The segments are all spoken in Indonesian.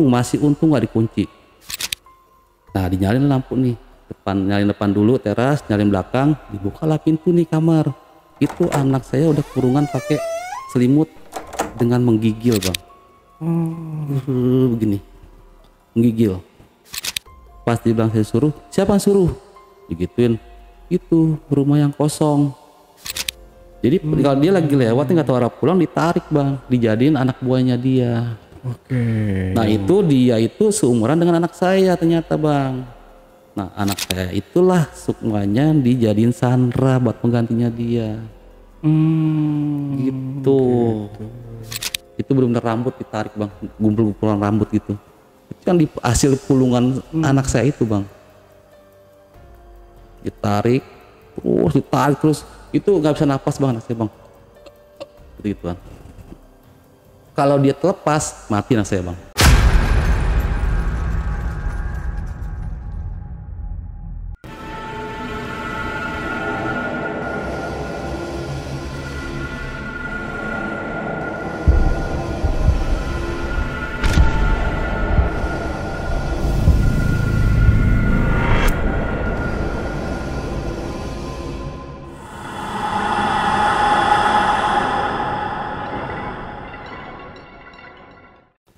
masih untung nggak dikunci. Nah dinyalain lampu nih, nyalain depan dulu teras, nyalain belakang, dibukalah pintu nih kamar. Itu anak saya udah kurungan pakai selimut dengan menggigil bang. Begini, menggigil. Pas dibilang saya suruh, siapa yang suruh? Digituin, itu rumah yang kosong. Jadi kalau dia lagi lewat nggak tahu arah pulang, ditarik bang, dijadiin anak buahnya dia. Oke. Nah itu dia itu seumuran dengan anak saya ternyata bang. Nah anak saya itulah sukmanya dijadiin Sandra buat penggantinya dia. Gitu. Itu benar-benar rambut ditarik bang, gumpul-gumpulan rambut gitu. Itu kan di hasil pulungan anak saya itu bang. Ditarik terus itu nggak bisa napas bang anak saya bang. Gitu kan. Kalau dia terlepas mati anak saya bang.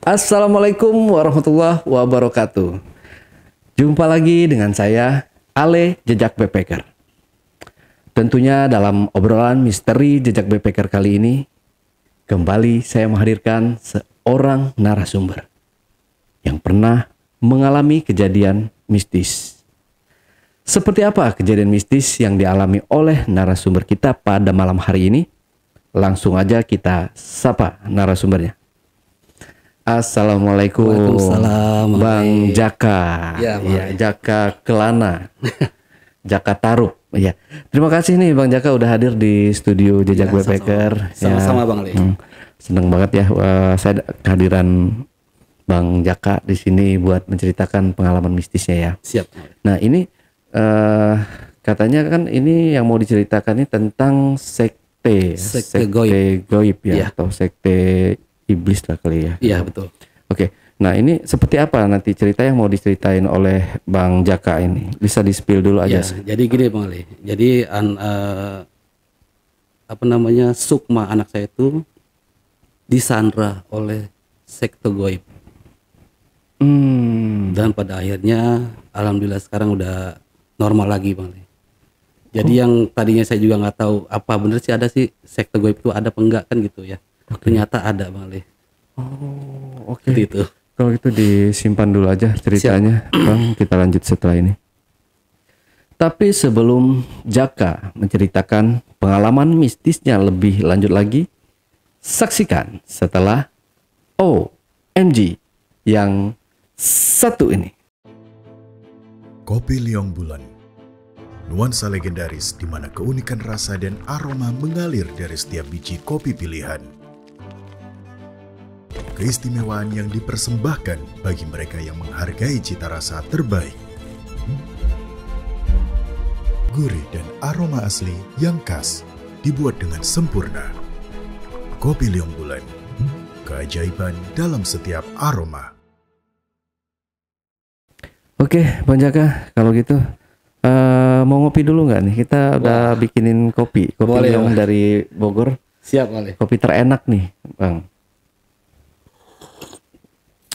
Assalamualaikum warahmatullahi wabarakatuh. Jumpa lagi dengan saya, Ale Jejak Backpacker. Tentunya dalam obrolan misteri Jejak Backpacker kali ini, kembali saya menghadirkan seorang narasumber yang pernah mengalami kejadian mistis. Seperti apa kejadian mistis yang dialami oleh narasumber kita pada malam hari ini? Langsung aja kita sapa narasumbernya. Assalamualaikum. Waalaikumsalam. Bang Jaka. Ya, Jaka Kelana. Jaka Tarup. Ya. Terima kasih nih Bang Jaka udah hadir di studio Jejak Backpacker. Sama-sama Bang Ali. Seneng banget ya saya kehadiran Bang Jaka di sini buat menceritakan pengalaman mistisnya ya. Siap. Nah, ini katanya kan ini yang mau diceritakan ini tentang sekte goib ya, atau sekte iblis lah kali ya. Iya betul. Oke, nah ini seperti apa nanti cerita yang mau diceritain oleh Bang Jaka ini? Bisa di-spill dulu aja. Ya, jadi gini Bang Ali. Jadi sukma anak saya itu disandra oleh sekte goib. Dan pada akhirnya alhamdulillah sekarang udah normal lagi Bang Ali. Jadi yang tadinya saya juga nggak tahu apa bener sih ada sih sekte goib itu ada apa enggak kan gitu ya. Ternyata ada Bang Ali. Oh, oke. Gitu. Kalau itu disimpan dulu aja ceritanya, Bang. Kita lanjut setelah ini. Tapi sebelum Jaka menceritakan pengalaman mistisnya lebih lanjut lagi, saksikan setelah OMG yang satu ini. Kopi Liong Bulan. Nuansa legendaris di mana keunikan rasa dan aroma mengalir dari setiap biji kopi pilihan. Keistimewaan yang dipersembahkan bagi mereka yang menghargai cita rasa terbaik. Gurih dan aroma asli yang khas dibuat dengan sempurna. Kopi Liong Bulan, keajaiban dalam setiap aroma. Oke, Bang Jaka, kalau gitu mau ngopi dulu nggak nih? Kita udah bikinin kopi Boleh, Liong Bang. dari Bogor. Siap Bang Ali. Kopi terenak nih, Bang.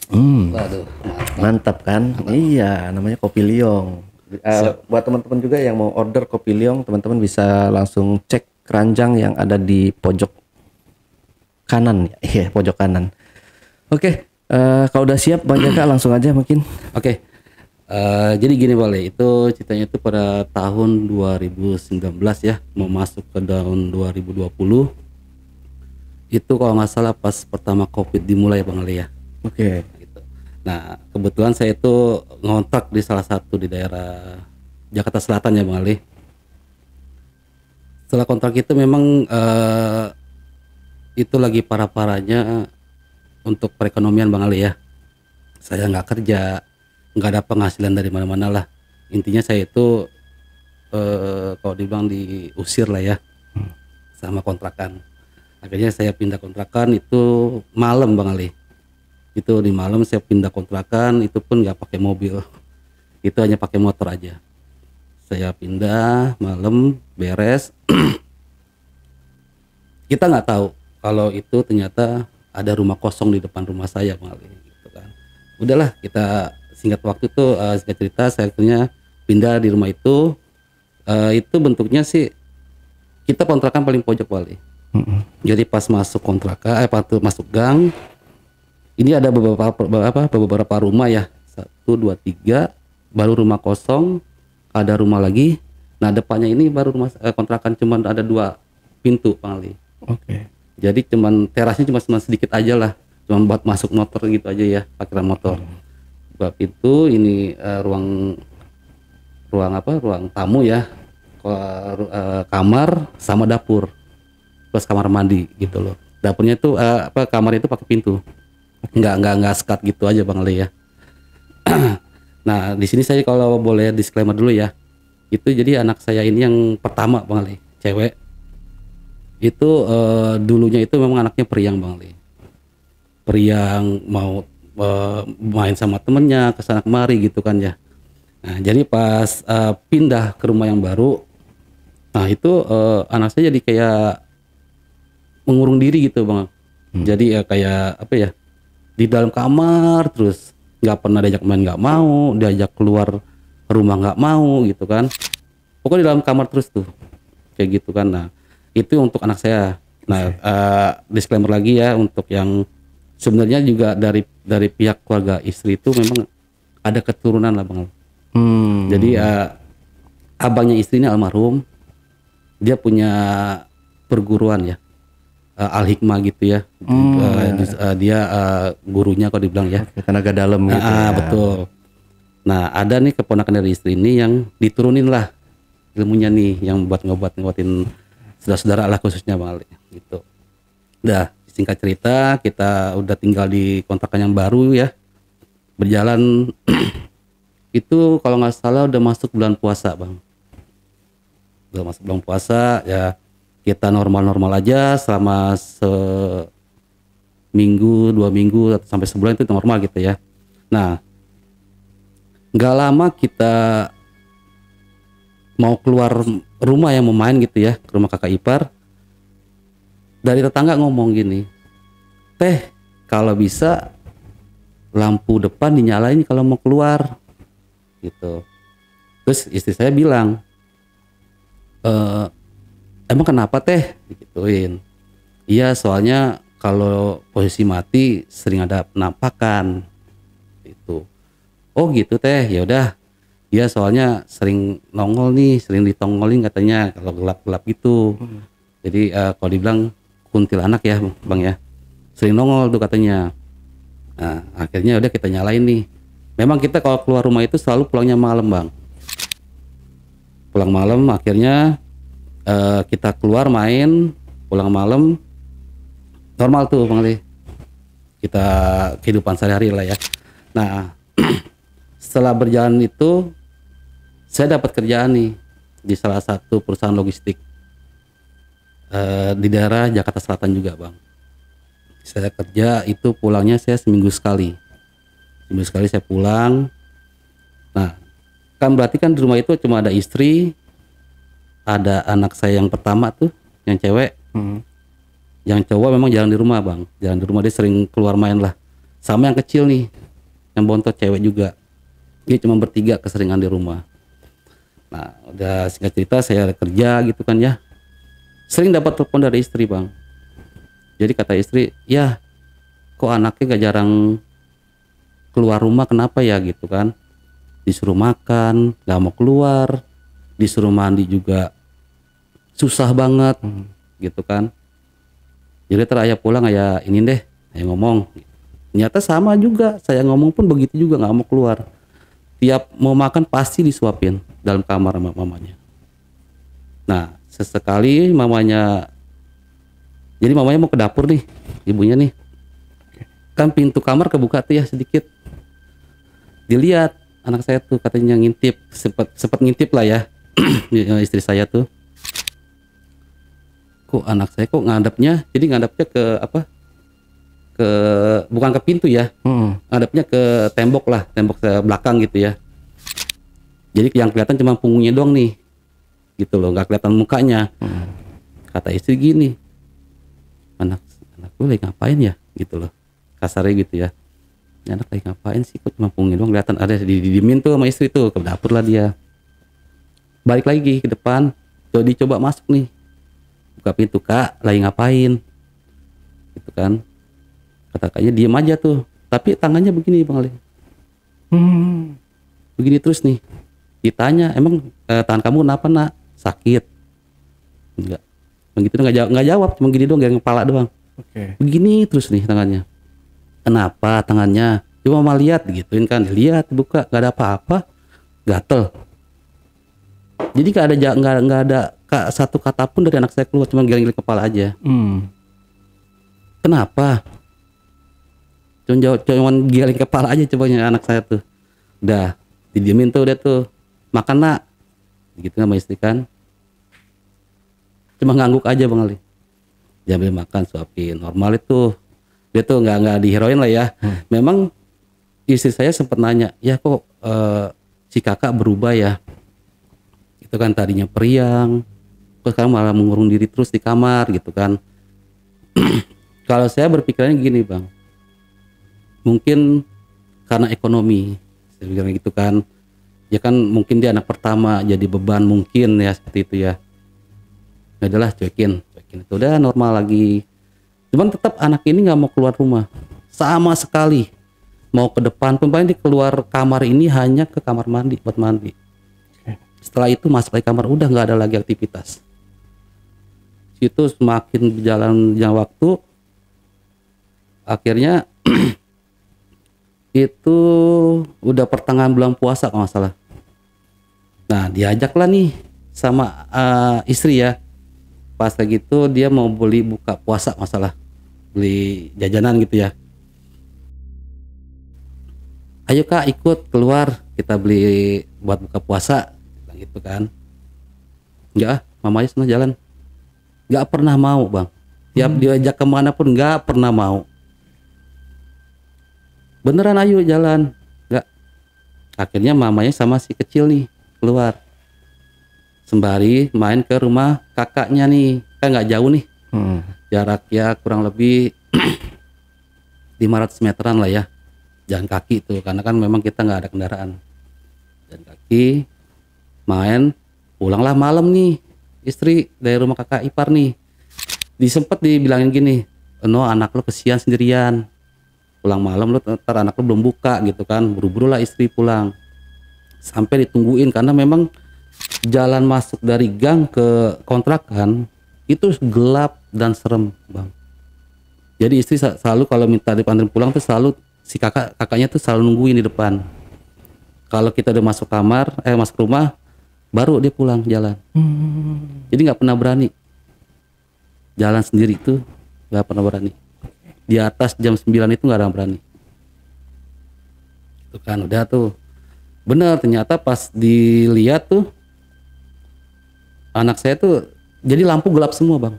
Waduh, Mantap kan? Iya, namanya Kopi Liong. Buat teman-teman juga yang mau order Kopi Liong, teman-teman bisa langsung cek keranjang yang ada di pojok kanan. Iya, pojok kanan. Oke, kalau udah siap Bang Jaka langsung aja mungkin. Oke. Jadi gini boleh, itu ceritanya itu pada tahun 2019 ya, mau masuk ke tahun 2020. Itu kalau nggak salah pas pertama COVID dimulai Bang Ali ya. Oke. Gitu. Nah, kebetulan saya itu ngontrak di salah satu di daerah Jakarta Selatan ya Bang Ali. Setelah kontrak itu memang itu lagi parah-parahnya untuk perekonomian Bang Ali ya. Saya nggak kerja, nggak ada penghasilan dari mana-mana lah. Intinya saya itu kalau dibilang diusir lah ya sama kontrakan. Akhirnya saya pindah kontrakan itu malam Bang Ali. Itu di malam saya pindah kontrakan, itu pun nggak pakai mobil, itu hanya pakai motor aja. Saya pindah malam beres. Kita nggak tahu kalau itu ternyata ada rumah kosong di depan rumah saya Bang Ali, gitu kan. Udahlah, kita singkat waktu itu, singkat cerita, saya akhirnya pindah di rumah itu. Itu bentuknya sih, kita kontrakan paling pojok Bang Ali. Jadi pas masuk kontrakan, masuk gang, ini ada beberapa rumah ya, 1, 2, 3, baru rumah kosong, ada rumah lagi. Nah depannya ini baru rumah kontrakan, cuman ada 2 pintu Bang Ali. Oke. Jadi cuman terasnya cuma sedikit aja lah, cuma buat masuk motor gitu aja ya, parkiran motor. 2 pintu, ini ruang tamu ya, kamar sama dapur, plus kamar mandi gitu loh. Dapurnya itu kamar itu pakai pintu, nggak sekat gitu aja Bang Ali ya. Nah di sini saya kalau boleh disclaimer dulu ya, itu jadi anak saya ini yang pertama Bang Ali, cewek. Itu dulunya itu memang anaknya periang Bang Ali, periang, mau main sama temennya kesana kemari gitu kan ya. Nah jadi pas pindah ke rumah yang baru, nah itu anak saya jadi kayak mengurung diri gitu Bang. Jadi ya kayak apa ya, di dalam kamar terus, nggak pernah diajak main nggak mau, diajak keluar rumah nggak mau gitu kan. Pokoknya di dalam kamar terus tuh kayak gitu kan. Nah itu untuk anak saya. Nah disclaimer lagi ya, untuk yang sebenarnya juga dari pihak keluarga istri itu memang ada keturunan lah Bang. Jadi abangnya istri ini almarhum, dia punya perguruan ya, Al-Hikmah gitu ya. Dia gurunya kalau dibilang ya. Tenaga dalam gitu. Betul. Nah ada nih keponakan dari istri ini yang diturunin lah ilmunya nih, yang buat ngobatin saudara-saudara lah khususnya Bang Ali gitu. Udah singkat cerita, kita udah tinggal di kontrakan yang baru ya, berjalan. Itu kalau nggak salah udah masuk bulan puasa Bang. Udah masuk bulan puasa ya, kita normal-normal aja selama seminggu, 2 minggu atau sampai sebulan itu normal gitu ya. Nah nggak lama kita mau keluar rumah yang mau main gitu ya, ke rumah kakak ipar, dari tetangga ngomong gini, "Teh, kalau bisa lampu depan dinyalain kalau mau keluar," gitu. Terus istri saya bilang, "Emang kenapa Teh?" Digituin. "Iya, soalnya kalau posisi mati sering ada penampakan." Itu. "Oh gitu Teh, ya udah. Iya, soalnya sering nongol nih, sering ditongolin katanya kalau gelap-gelap gitu." Jadi kalau dibilang kuntilanak ya Bang ya, sering nongol tuh katanya. Nah akhirnya udah kita nyalain nih. Memang kita kalau keluar rumah itu selalu pulangnya malam Bang. Pulang malam, akhirnya kita keluar main, pulang malam, normal tuh Bang Ali. Kita kehidupan sehari-hari lah ya. Nah setelah berjalan itu, saya dapat kerjaan nih di salah satu perusahaan logistik di daerah Jakarta Selatan juga Bang. Saya kerja itu pulangnya saya seminggu sekali saya pulang. Nah kan berarti kan di rumah itu cuma ada istri, ada anak saya yang pertama tuh yang cewek. Yang cowok memang jarang di rumah Bang, jarang di rumah, dia sering keluar main lah. Sama yang kecil nih, yang bontot cewek juga, dia cuma bertiga keseringan di rumah. Nah udah singkat cerita saya kerja gitu kan ya, sering dapat telepon dari istri Bang. Jadi kata istri, "Ya kok anaknya gak jarang keluar rumah, kenapa ya?" gitu kan. Disuruh makan gak mau keluar, disuruh mandi juga susah banget gitu kan. Jadi ayah pulang, ayah ini deh, ayah ngomong. Ternyata sama juga, saya ngomong pun begitu juga, gak mau keluar. Tiap mau makan pasti disuapin dalam kamar sama mamanya. Nah sesekali mamanya, jadi mamanya mau ke dapur nih, ibunya nih, kan pintu kamar kebuka tuh ya sedikit, dilihat anak saya tuh katanya ngintip, sempat ngintip lah ya. Istri saya tuh, kok anak saya kok ngadepnya, jadi ngadepnya ke bukan ke pintu ya, ngadepnya ke tembok lah, tembok ke belakang gitu ya. Jadi yang kelihatan cuma punggungnya doang nih, gitu loh, nggak kelihatan mukanya. Kata istri gini, anak gue lagi ngapain ya, gitu loh, kasarnya gitu ya. Ini anak lagi ngapain sih, kok cuma punggungnya doang kelihatan. Ada didiemin tuh sama istri tuh, ke dapur lah dia. Balik lagi ke depan, dicoba masuk nih, buka pintu, Kak lagi ngapain, gitu kan. Kata kakaknya diem aja tuh, tapi tangannya begini Bang Ali, begini terus nih. Ditanya, emang tangan kamu kenapa nak, sakit? Enggak, begitu nggak jawab, cuma gini doang, gak kepala doang. Begini terus nih tangannya. Kenapa tangannya? Coba mama lihat, gituin kan, lihat, buka, nggak ada apa-apa, gatel. Jadi nggak ada satu kata pun dari anak saya keluar, cuma giling-giling kepala aja. Kenapa? Cuman giling kepala aja cobanya anak saya tuh. Udah didiemin tuh, udah tuh, makan nak, gitu sama istri kan. Cuma ngangguk aja Bang Ali. Diambil makan, suapin, normal itu. Dia tuh nggak diheroin lah ya. Memang istri saya sempat nanya, ya kok si kakak berubah ya? Itu kan tadinya periang, terus sekarang malah mengurung diri terus di kamar gitu kan. Kalau saya berpikirannya gini Bang, mungkin karena ekonomi, saya bilang gitu kan. Ya kan mungkin dia anak pertama, jadi beban mungkin ya, seperti itu ya. Ya udahlah, cuekin itu udah normal lagi. Cuman tetap anak ini nggak mau keluar rumah sama sekali. Mau ke depan pun paling dia keluar kamar ini hanya ke kamar mandi buat mandi. Setelah itu masuk lagi kamar, udah nggak ada lagi aktivitas. Itu semakin berjalan waktu, akhirnya itu udah pertengahan bulan puasa kalau nggak salah. Nah diajaklah nih sama istri ya. Pas lagi itu dia mau beli buka puasa, masalah beli jajanan gitu ya. Ayo Kak ikut keluar, kita beli buat buka puasa, gitu kan. Enggak, mamanya sana jalan. Enggak pernah mau Bang. Tiap diajak kemana pun enggak pernah mau. Beneran ayo jalan, enggak. Akhirnya mamanya sama si kecil nih keluar. Sembari main ke rumah kakaknya nih, kan nggak jauh nih, jaraknya kurang lebih 500 meteran lah ya, jalan kaki tuh, karena kan memang kita nggak ada kendaraan, jalan kaki, main, pulanglah malam nih, istri dari rumah kakak ipar nih, disempet dibilangin gini, no anak lo kesian sendirian, pulang malam lo ntar anak lo belum buka gitu kan, buru-buru lah istri pulang, sampai ditungguin karena memang jalan masuk dari gang ke kontrakan itu gelap dan serem Bang. Jadi istri selalu kalau minta dipanterin pulang tuh selalu si kakaknya tuh selalu nungguin di depan. Kalau kita udah masuk kamar, masuk rumah, baru dia pulang jalan. Jadi nggak pernah berani jalan sendiri tuh, nggak pernah berani. Di atas jam 9 itu nggak ada yang berani. Itu kan udah tuh. Bener, ternyata pas dilihat tuh anak saya tuh jadi lampu gelap semua Bang,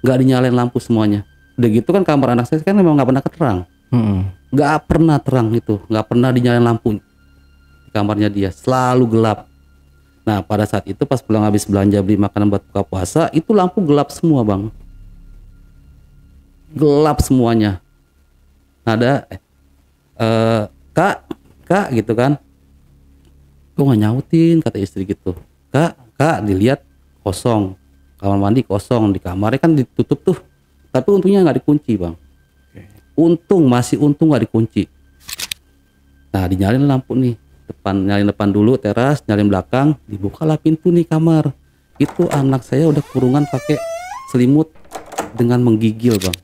nggak dinyalain lampu semuanya. Udah gitu kan kamar anak saya kan memang nggak pernah terang, nggak pernah terang itu, nggak pernah dinyalain lampu di kamarnya dia, selalu gelap. Nah pada saat itu pas pulang habis belanja beli makanan buat buka puasa, itu lampu gelap semua Bang, gelap semuanya. Ada kak gitu kan, kok nggak nyautin, kata istri gitu. Kak dilihat kosong, kamar mandi kosong, di kamarnya kan ditutup tuh, tapi untungnya nggak dikunci Bang. Masih untung nggak dikunci. Nah dinyalin lampu nih depan, nyalin depan dulu teras, nyalin belakang, dibukalah pintu nih kamar. Itu anak saya udah kurungan pakai selimut dengan menggigil Bang.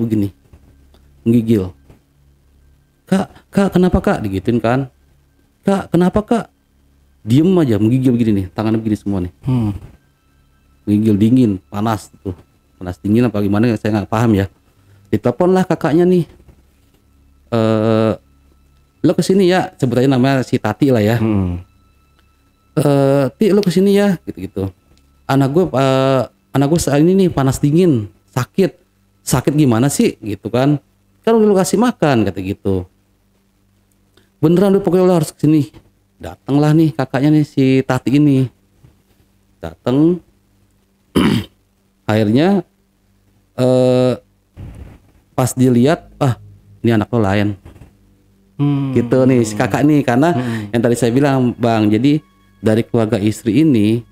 Begini menggigil. Kak kenapa Kak, digituin kan. Kak kenapa Kak, diem aja menggigil begini nih, tangannya begini semua nih. Menggigil dingin, panas tuh, panas dingin apa gimana saya nggak paham ya. Ditelepon lah kakaknya nih, lo kesini ya, sebut aja namanya si Tati lah ya. Ti lo kesini ya, gitu-gitu. Anak gue saat ini nih panas dingin, sakit, sakit gimana sih gitu kan udah lu kasih makan kata gitu. Beneran udah pokoknya lu harus kesini. Datanglah nih kakaknya nih si Tati ini datang. Akhirnya pas dilihat ini anak lo lain gitu nih si kakak nih karena yang tadi saya bilang Bang, jadi dari keluarga istri ini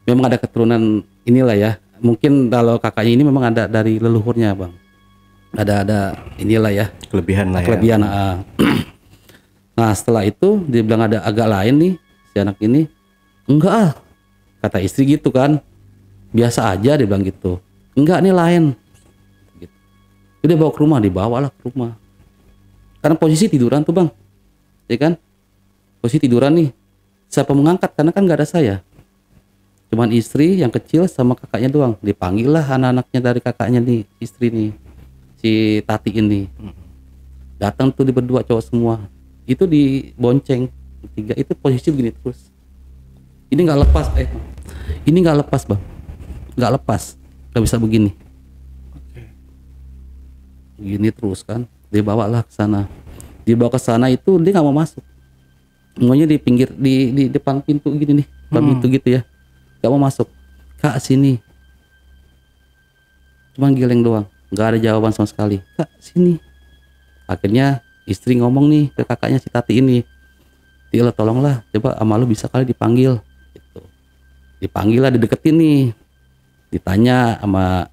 memang ada keturunan inilah ya, mungkin kalau kakaknya ini memang ada dari leluhurnya Bang, ada inilah ya Kelebihan lah ya. kelebihan. Nah setelah itu dia bilang ada agak lain nih si anak ini. Enggak kata istri gitu kan, biasa aja dia bilang gitu. Enggak nih lain gitu. Dia bawa ke rumah, dibawalah ke rumah karena posisi tiduran tuh Bang, ya kan, posisi tiduran nih. Siapa mengangkat karena kan nggak ada saya, cuman istri yang kecil sama kakaknya doang. Dipanggil lah anak-anaknya dari kakaknya nih, istri nih si Tati ini datang tuh, di berdua cowok semua itu dibonceng tiga, itu posisi begini terus. Ini nggak lepas ini nggak lepas Bang, nggak lepas, nggak bisa begini. Gini terus kan, dibawalah ke sana. Dibawa ke sana itu dia nggak mau masuk, maunya di pinggir di depan pintu gini nih, depan pintu gitu ya, nggak mau masuk. Kak sini, cuma geleng doang, nggak ada jawaban sama sekali. Kak sini. Akhirnya istri ngomong nih ke kakaknya si Tati ini, Tila tolonglah, coba sama lu bisa kali dipanggil gitu. Dipanggil lah, dideketin nih, ditanya sama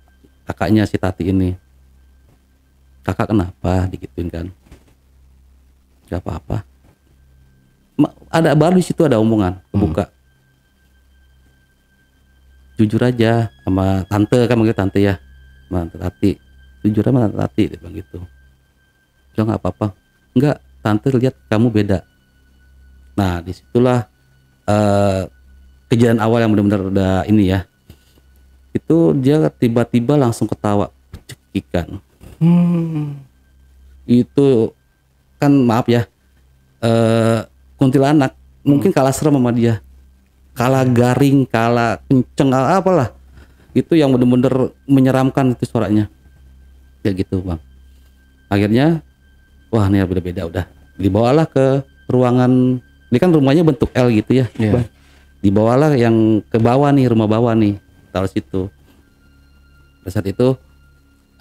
kakaknya si Tati ini, kakak kenapa, digituin kan. Gak apa-apa, ada baru di situ ada omongan kebuka. Jujur aja sama tante, kan manggil tante ya, sama tante Tati, jujur sama tante Tati dia bilang gitu. Ya nggak apa-apa, enggak, tante lihat kamu beda. Nah disitulah kejadian awal yang benar-benar udah ini ya, itu dia tiba-tiba langsung ketawa cekikan. Itu kan maaf ya, kuntilanak mungkin kalah serem sama dia, kalah garing, kalah kenceng, kalah apalah, itu yang benar-benar menyeramkan itu suaranya kayak gitu Bang. Akhirnya wah ini beda-beda, udah dibawalah ke ruangan, ini kan rumahnya bentuk L gitu ya, Bang. Dibawalah yang ke bawah nih, rumah bawah nih, taruh situ. Pada saat itu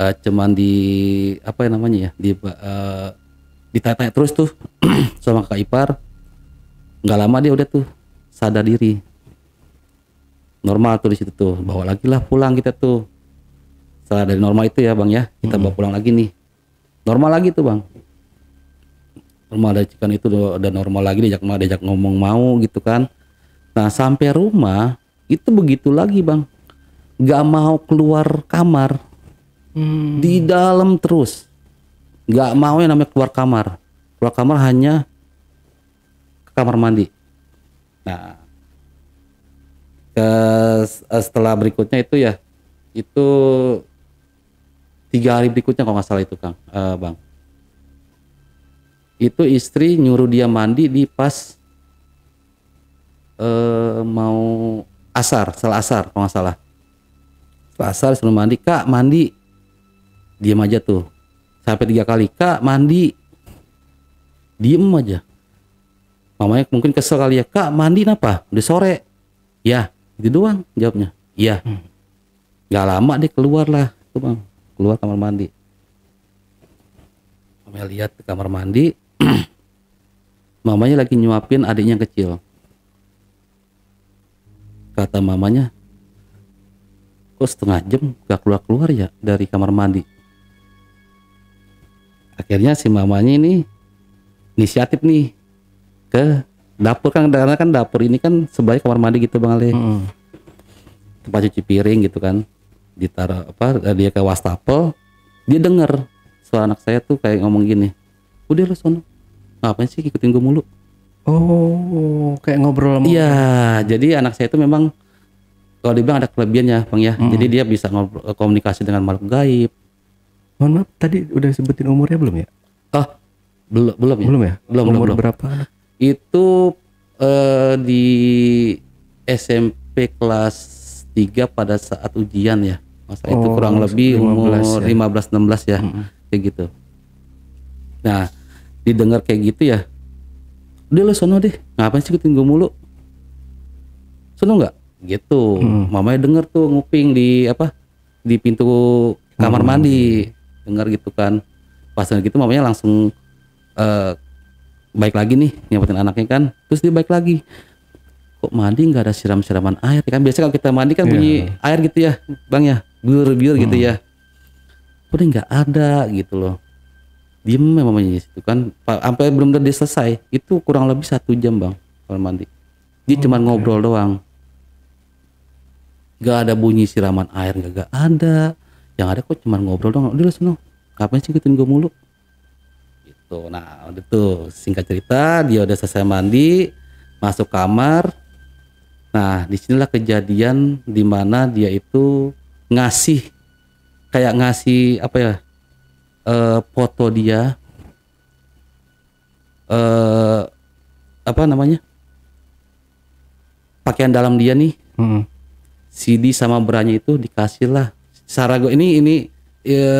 cuman di apa namanya ya, ditanya terus tuh sama kakak ipar. Nggak lama dia udah tuh sadar diri, normal tuh di situ tuh. Bawa lagi lah pulang kita tuh, setelah dari normal itu ya Bang ya, kita bawa pulang lagi nih, normal lagi tuh Bang. Normal, dari kan itu udah normal lagi, diajak ngomong mau gitu kan. Nah sampai rumah itu begitu lagi Bang, nggak mau keluar kamar, di dalam terus, nggak mau yang namanya keluar kamar. Keluar kamar hanya ke kamar mandi. Nah setelah berikutnya itu ya, itu 3 hari berikutnya kalau nggak salah itu Kang, Bang, itu istri nyuruh dia mandi di pas mau asar, setelah asar kalau nggak salah. Setelah asar suruh mandi, Kak mandi, diem aja tuh sampai 3 kali, Kak mandi, diem aja. Mamanya mungkin kesel kali ya, Kak mandi kenapa, udah sore ya, itu doang jawabnya. Iya. Gak lama dia keluar lah tuh Bang, keluar kamar mandi. Mamanya lihat ke kamar mandi, mamanya lagi nyuapin adiknya yang kecil. Kata mamanya, kok setengah jam gak keluar-keluar ya dari kamar mandi. Akhirnya si mamanya ini inisiatif nih ke dapur, kan karena kan dapur ini kan sebelahnya kamar mandi gitu Bang Ale. Tempat cuci piring gitu kan, ditaruh dia ke wastafel. Dia denger suara anak saya tuh kayak ngomong gini, udah lu sono, ngapain sih ikutin gue mulu. Oh, kayak ngobrol sama. Iya, jadi anak saya itu memang kalau dibilang ada kelebihannya Bang ya. Jadi dia bisa komunikasi dengan makhluk gaib. Mohon maaf, tadi udah sebutin umurnya belum ya? Oh belum ya. Belum. Umur berapa anak? Itu di SMP kelas 3 pada saat ujian ya, Masa itu kurang lebih 15 umur ya. 15-16 ya, kayak gitu. Nah, didengar kayak gitu ya, udah lo sono deh, ngapain sih ikutin gue mulu? Sono nggak? Gitu. Mamanya denger tuh nguping di di pintu kamar mandi, denger gitu kan. Pas gitu mamanya langsung baik lagi nih nyampetin anaknya kan. Terus dia baik lagi. Kok mandi nggak ada siram-siraman air kan? Biasanya kalau kita mandi kan bunyi air gitu ya, Bang ya, biur gitu ya. Udah nggak ada gitu loh. Diem mamanya di situ kan, sampai belum dia selesai. Itu kurang lebih 1 jam Bang kalau mandi. Dia cuma ngobrol doang. Gak ada bunyi siraman air, gak ada. Yang ada kok cuma ngobrol doang. Udah lah sono, ngapain sih ikutin gue mulu? Gitu. Nah udah tuh, singkat cerita dia udah selesai mandi, masuk kamar. Nah disinilah kejadian dimana dia itu ngasih apa ya, foto dia, apa namanya, pakaian dalam dia nih, CD sama beranya itu dikasih lah. Secara ini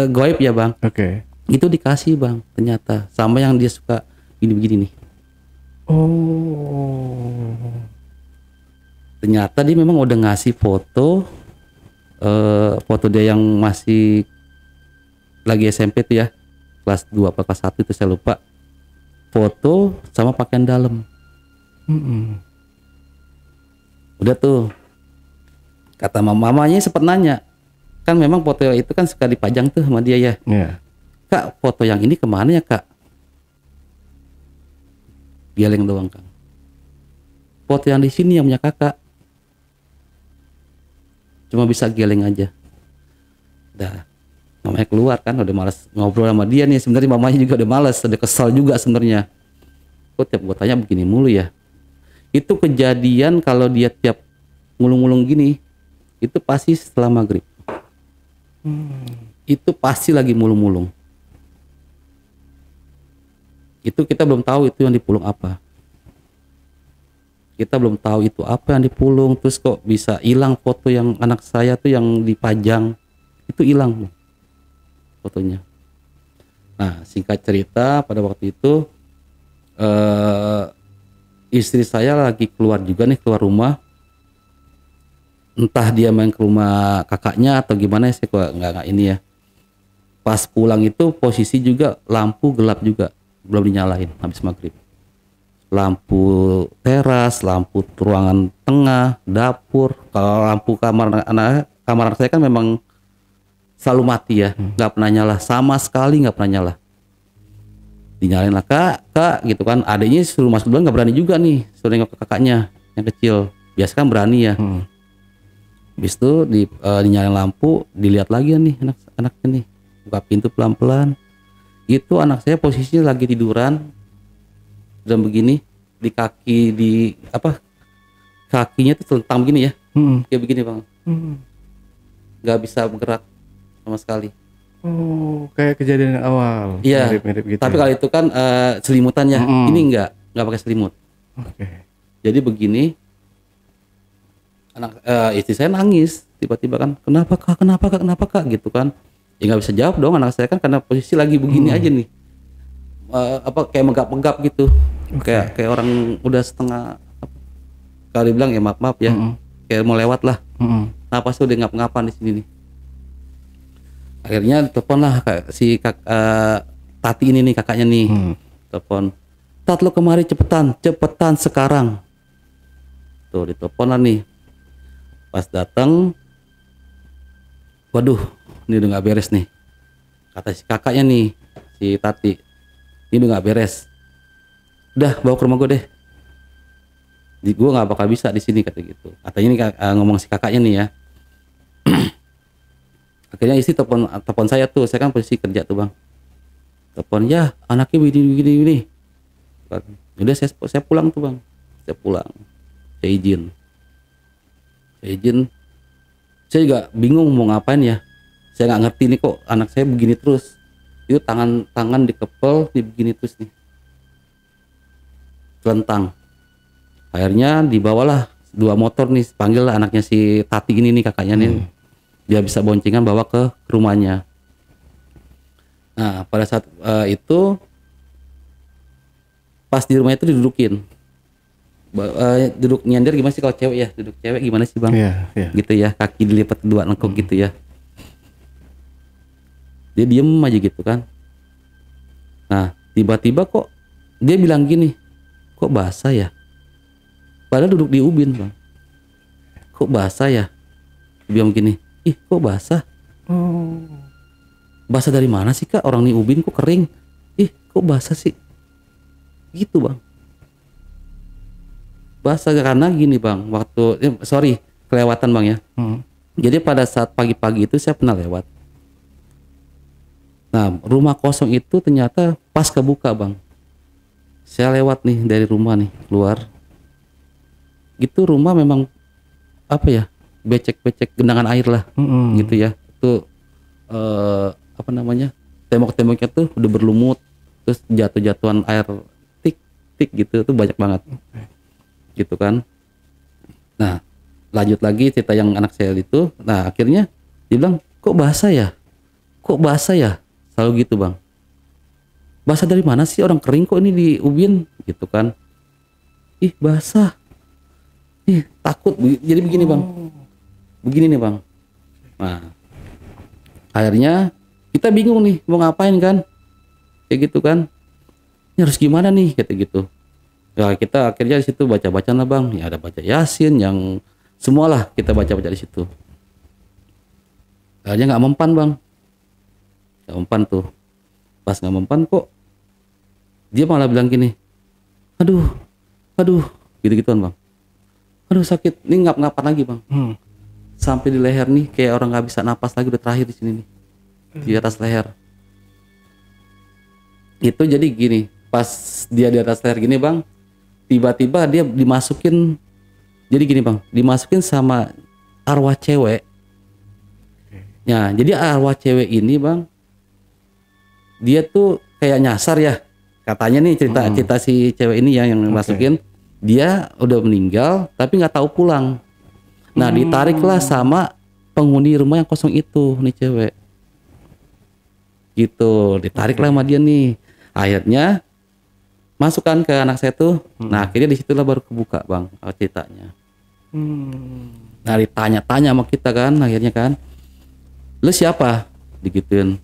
goib ya Bang. Oke. Itu dikasih Bang ternyata sama yang dia suka begini nih. Oh. Ternyata dia memang udah ngasih foto, foto dia yang masih lagi SMP tuh ya, kelas 2 apa kelas 1 itu saya lupa. Foto sama pakaian dalam. Udah tuh. Kata mamanya sempat nanya, kan memang foto itu kan suka dipajang tuh sama dia ya. Iya. Kak, foto yang ini kemana ya Kak? Geleng doang Kang. Foto yang di sini yang punya kakak. Cuma bisa geleng aja. Udah, mamanya keluar kan, udah malas ngobrol sama dia nih. Sebenarnya mamanya juga udah malas, udah kesal juga sebenarnya. Kok tiap gue tanya begini mulu ya? Itu kejadian kalau dia tiap ngulung-ngulung gini, itu pasti setelah maghrib. Itu pasti lagi mulung-mulung. Itu kita belum tahu itu yang dipulung apa. Kita belum tahu itu apa yang dipulung. Terus kok bisa hilang foto yang anak saya tuh yang dipajang. Itu hilang fotonya. Nah singkat cerita pada waktu itu istri saya lagi keluar juga nih, keluar rumah. Entah dia main ke rumah kakaknya atau gimana, saya kok nggak ini ya. Pas pulang itu posisi juga lampu gelap juga, belum dinyalain habis maghrib. Lampu teras, lampu ruangan tengah, dapur. Kalau lampu kamar anak saya kan memang selalu mati ya, nggak pernah nyala, sama sekali nggak pernah nyala. Dinyalain lah kak gitu kan. Adiknya suruh masuk duluan, nggak berani juga nih, suruh nengok ke kakaknya yang kecil. Biasa kan berani ya. Habis itu dinyalain lampu, dilihat lagi nih anaknya nih, buka pintu pelan-pelan. Itu anak saya posisinya lagi tiduran dan begini, di kaki kakinya tuh telentang begini ya, kayak begini Bang, nggak bisa bergerak sama sekali. Oh, kayak kejadian yang awal. Iya. Mirip-mirip gitu. Tapi kalau itu kan selimutannya, ini nggak pakai selimut. Oke. Jadi begini. Anak istri saya nangis tiba-tiba kan, kenapa kak gitu kan. Ya nggak bisa jawab dong anak saya kan, karena posisi lagi begini aja nih, kayak megap-megap gitu. Kayak orang udah setengah, kalau dibilang ya maaf ya, kayak mau lewat lah. Apa sih udah ngap-ngapan di sini nih. Akhirnya telepon lah si Tati ini nih, kakaknya nih. Telepon, Tat lo kemari cepetan sekarang. Tuh ditelepon lah nih. Pas datang, waduh, ini udah nggak beres nih. Kata si kakaknya nih, si Tati, ini udah nggak beres. Udah bawa ke rumah gue deh. Gue nggak bakal bisa di sini kata gitu. Katanya nih ngomong si kakaknya nih ya. Akhirnya istri telepon saya tuh, saya kan posisi kerja tuh Bang. Telepon, ya anaknya begini. Udah saya pulang tuh Bang. Saya pulang, saya izin. Saya juga bingung mau ngapain ya. Saya nggak ngerti nih kok anak saya begini terus. Itu tangan dikepel, begini terus nih, telentang. Akhirnya dibawalah 2 motor nih, panggil lah anaknya si Tati ini nih, kakaknya nih. dia bisa boncengan bawa ke rumahnya. Nah pada saat itu pas di rumah itu didudukin. Duduk nyender gimana sih kalau cewek ya? Duduk cewek gimana sih bang? Iya. Gitu ya, kaki dilipat dua lengkung gitu ya. Dia diem aja gitu kan. Nah tiba-tiba kok dia bilang gini, kok basah ya? Padahal duduk di ubin bang. Kok basah ya? Dia bilang gini, ih kok basah? Basah dari mana sih kak? Orang di ubin kok kering? Ih kok basah sih? Gitu bang. Basah karena gini bang, kelewatan bang ya. Jadi pada saat pagi-pagi itu saya pernah lewat. Nah rumah kosong itu ternyata pas kebuka bang. Saya lewat nih dari rumah nih keluar. Gitu rumah memang apa ya, becek-becek genangan air lah, gitu ya. Itu apa namanya, tembok-temboknya tuh udah berlumut, terus jatuh-jatuhan air tik gitu tuh banyak banget. Gitu kan. Nah lanjut lagi cerita yang anak saya itu. Nah akhirnya dia bilang kok basah ya, selalu gitu bang. Basah dari mana sih, orang kering kok ini di ubin gitu kan. Ih basah, ih takut. Jadi begini bang, begini nih bang. Nah akhirnya kita bingung nih mau ngapain kan, kayak gitu kan. Ini harus gimana nih kata gitu. Ya kita akhirnya di situ baca-baca lah bang. Ya ada baca Yasin, yang semualah kita baca-baca di situ. Akhirnya nggak mempan bang, nggak mempan tuh. Pas nggak mempan kok dia malah bilang gini, aduh gitu-gituan bang. Aduh sakit, ini ngap-ngapan lagi bang. Sampai di leher nih kayak orang nggak bisa napas lagi, udah terakhir di sini nih, di atas leher. Itu jadi gini, pas dia di atas leher gini bang, tiba-tiba dia dimasukin, jadi gini bang, dimasukin sama arwah cewek. Ya, jadi arwah cewek ini bang, dia tuh kayak nyasar ya, katanya nih cerita si cewek ini yang masukin, dia udah meninggal tapi nggak tahu pulang. Nah ditariklah sama penghuni rumah yang kosong itu nih cewek, gitu, ditariklah sama dia nih. Akhirnya masukkan ke anak saya tuh. Nah akhirnya disitulah baru kebuka bang ceritanya. Nah ditanya-tanya sama kita kan, akhirnya kan, lu siapa, digituin.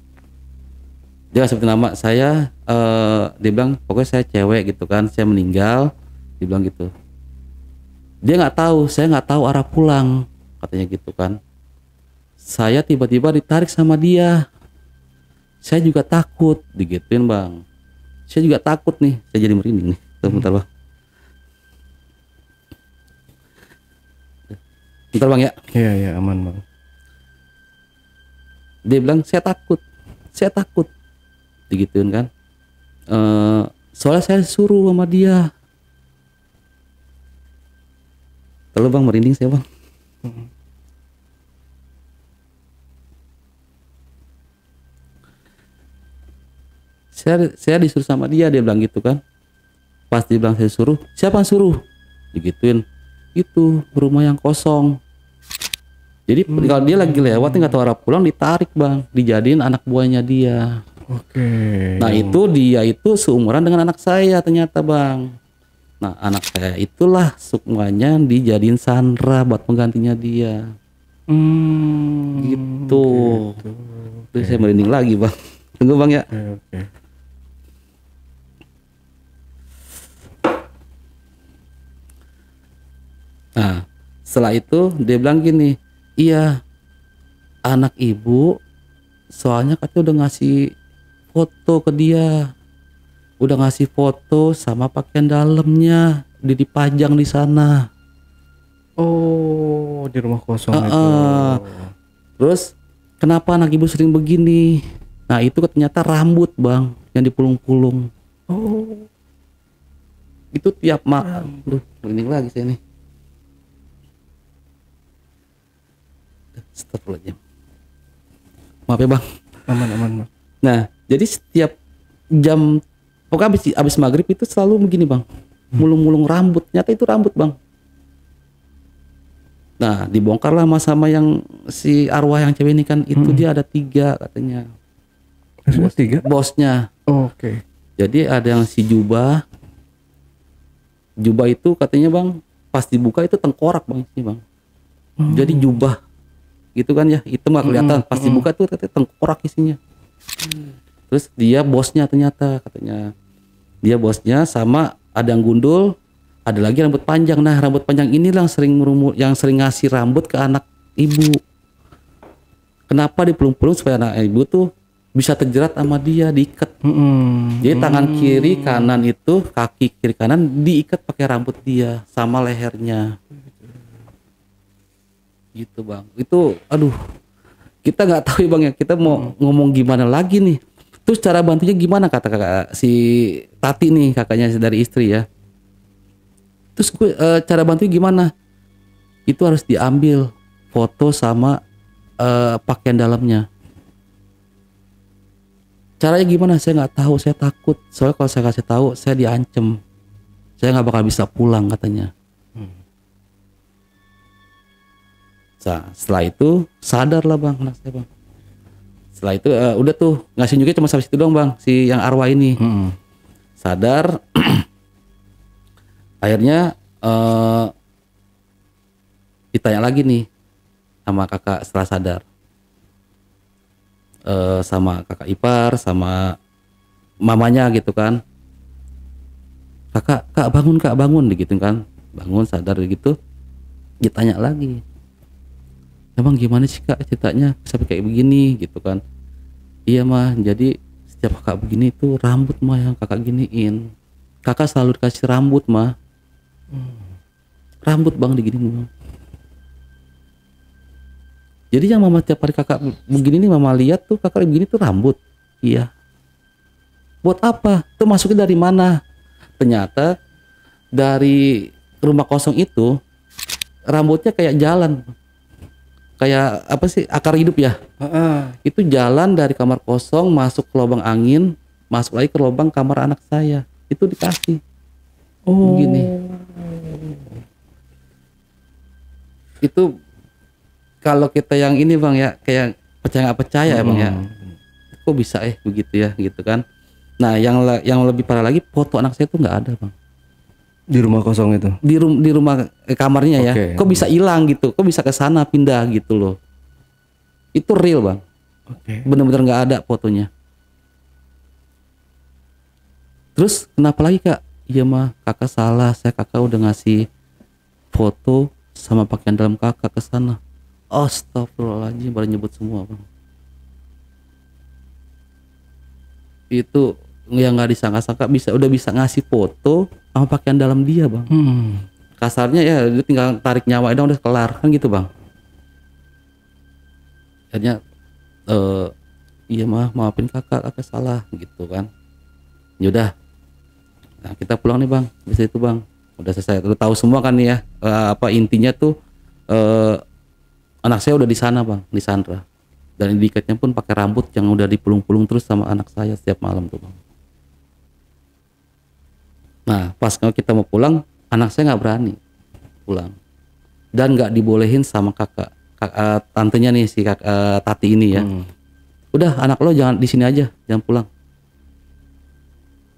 Dia nggak sebutin nama saya. Dia bilang pokoknya saya cewek gitu kan, saya meninggal, dia bilang gitu. Dia nggak tahu, saya nggak tahu arah pulang, katanya gitu kan. Saya tiba-tiba ditarik sama dia, saya juga takut, digituin bang. Saya juga takut nih, saya jadi merinding nih. Bentar bang. Bentar bang ya. Iya aman bang. Dia bilang saya takut, digituin kan. Soalnya saya suruh sama dia. Kalau bang merinding saya bang. Saya disuruh sama dia bilang gitu kan. Pas dia bilang saya suruh, siapa yang suruh? Digituin. Itu rumah yang kosong. Jadi kalau dia lagi lewat nggak tahu arah pulang, ditarik bang, dijadiin anak buahnya dia. Nah itu dia itu seumuran dengan anak saya ternyata bang. Nah anak saya itulah sukmanya dijadiin Sandra buat penggantinya dia. Gitu. Terus saya merinding lagi bang. Tunggu bang ya. Nah setelah itu dia bilang gini, iya anak ibu soalnya katanya udah ngasih foto ke dia, udah ngasih foto sama pakaian dalamnya, udah dipajang di sana. Oh di rumah kosong itu. Terus kenapa anak ibu sering begini? Nah itu ternyata rambut bang yang dipulung-pulung. Oh itu tiap malam. Duh merinding lagi saya nih. Astagfirullahaladzim. Maaf ya bang. Aman. Nah jadi setiap jam, pokoknya abis maghrib itu selalu begini bang, mulung-mulung rambut. Nyata itu rambut bang. Nah dibongkarlah sama yang si arwah yang cewek ini kan, itu dia ada 3 katanya. Terus 3? Bosnya. Oke. Jadi ada yang si Jubah. Jubah itu katanya bang, pas dibuka itu tengkorak bang sih bang. Jadi jubah gitu kan ya, itu nggak kelihatan. Pas dibuka tuh katanya tengkorak isinya. Terus dia bosnya ternyata katanya. Dia bosnya, sama ada yang gundul, ada lagi rambut panjang. Nah rambut panjang inilah yang sering ngasih rambut ke anak ibu. Kenapa dipelung-pelung? Supaya anak ibu tuh bisa terjerat sama dia, diikat. Jadi tangan kiri kanan itu, kaki kiri kanan diikat pakai rambut dia sama lehernya. Gitu bang. Itu aduh, kita nggak tahu ya bang ya, kita mau ngomong gimana lagi nih. Terus cara bantunya gimana, kata kakak si Tati nih, kakaknya dari istri ya. Terus cara bantunya gimana? Itu harus diambil foto sama pakaian dalamnya. Caranya gimana? Saya nggak tahu, saya takut. Soalnya kalau saya kasih tahu, saya diancem. Saya nggak bakal bisa pulang katanya. Nah, setelah itu sadarlah bang, anak saya bang. Setelah itu udah tuh ngasih juga cuma sampai situ doang bang, si yang arwah ini. Sadar. Akhirnya ditanya lagi nih sama kakak setelah sadar. Sama kakak ipar, sama mamanya gitu kan. Kak bangun gitu kan. Bangun sadar gitu. Ditanya lagi. Emang gimana sih kak ceritanya sampai kayak begini gitu kan. Iya mah, jadi setiap kakak begini tuh rambut mah yang kakak giniin. Kakak selalu dikasih rambut mah. Rambut bang diginiin bang. Jadi yang mama tiap hari kakak begini nih, mama lihat tuh kakak begini tuh rambut. Iya. Buat apa? Tuh masuknya dari mana? Ternyata dari rumah kosong itu rambutnya kayak jalan. Kayak apa sih, akar hidup ya. Itu jalan dari kamar kosong masuk ke lubang angin, masuk lagi ke lubang kamar anak saya. Itu dikasih. Begini. Itu kalau kita yang ini bang ya, kayak percaya nggak percaya ya bang ya. Kok bisa begitu ya gitu kan. Nah yang lebih parah lagi, foto anak saya tuh nggak ada bang. Di rumah kosong itu? Di rumah kamarnya ya. Kok bisa hilang gitu? Kok bisa ke sana pindah gitu loh? Itu real bang. Bener-bener nggak ada fotonya. Terus kenapa lagi kak? Iya mah kakak salah. Kakak udah ngasih foto sama pakaian dalam kakak ke sana. Astagfirullahaladzim, baru nyebut semua bang. Itu yang nggak disangka-sangka udah bisa ngasih foto sama pakaian dalam dia bang. Kasarnya ya dia tinggal tarik nyawa dong, udah kelar kan gitu bang. Akhirnya iya mah maafin kakak salah gitu kan. Yaudah, nah kita pulang nih bang. Bisa itu bang, udah selesai, udah tahu semua kan nih ya. Apa intinya tuh anak saya udah di sana bang, di Sandra. Dan diikatnya pun pakai rambut yang udah dipulung-pulung terus sama anak saya setiap malam tuh bang. Nah pas kalau kita mau pulang, anak saya nggak berani pulang dan nggak dibolehin sama kakak tantenya nih, si kakak Tati ini ya. Udah anak lo jangan di sini aja, jangan pulang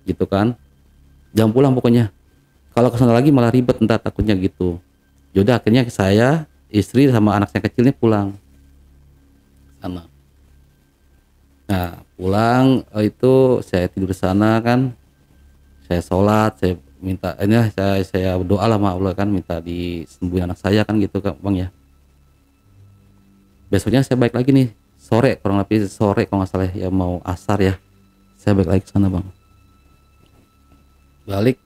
gitu kan, jangan pulang pokoknya. Kalau kesana lagi malah ribet ntar takutnya gitu. Yaudah akhirnya saya, istri sama anak saya kecilnya pulang sana. Nah pulang itu saya tidur sana kan, saya sholat, saya minta ini saya berdoa lah sama Allah kan, minta disembuhin anak saya kan gitu kan bang ya. Besoknya saya balik lagi nih sore, kurang lebih sore kalau nggak salah ya, mau asar ya, saya balik lagi ke sana bang. Balik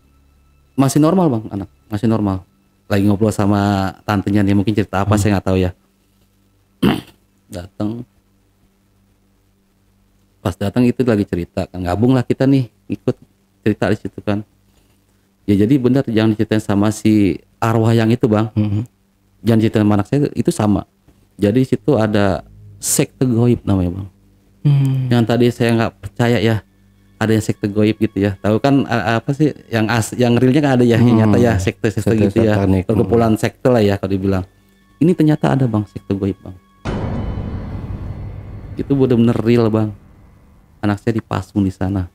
masih normal bang, anak masih normal, lagi ngobrol sama tantenya nih, mungkin cerita apa saya nggak tahu ya. Pas datang itu lagi cerita kan, gabung lah kita nih ikut cerita di situ kan. Ya jadi benar yang diceritain sama si arwah yang itu bang, jangan ceritain sama anak saya itu sama. Jadi di situ ada sekte goib namanya bang. Yang tadi saya nggak percaya ya, ada yang sekte goib gitu ya. Tahu kan apa sih yang realnya kan ada ya, yang nyata ya, sekte gitu ya. Perkumpulan sekte lah ya kalau dibilang. Ini ternyata ada bang sekte goib bang. Itu bener-bener real bang. Anak saya dipasung di sana,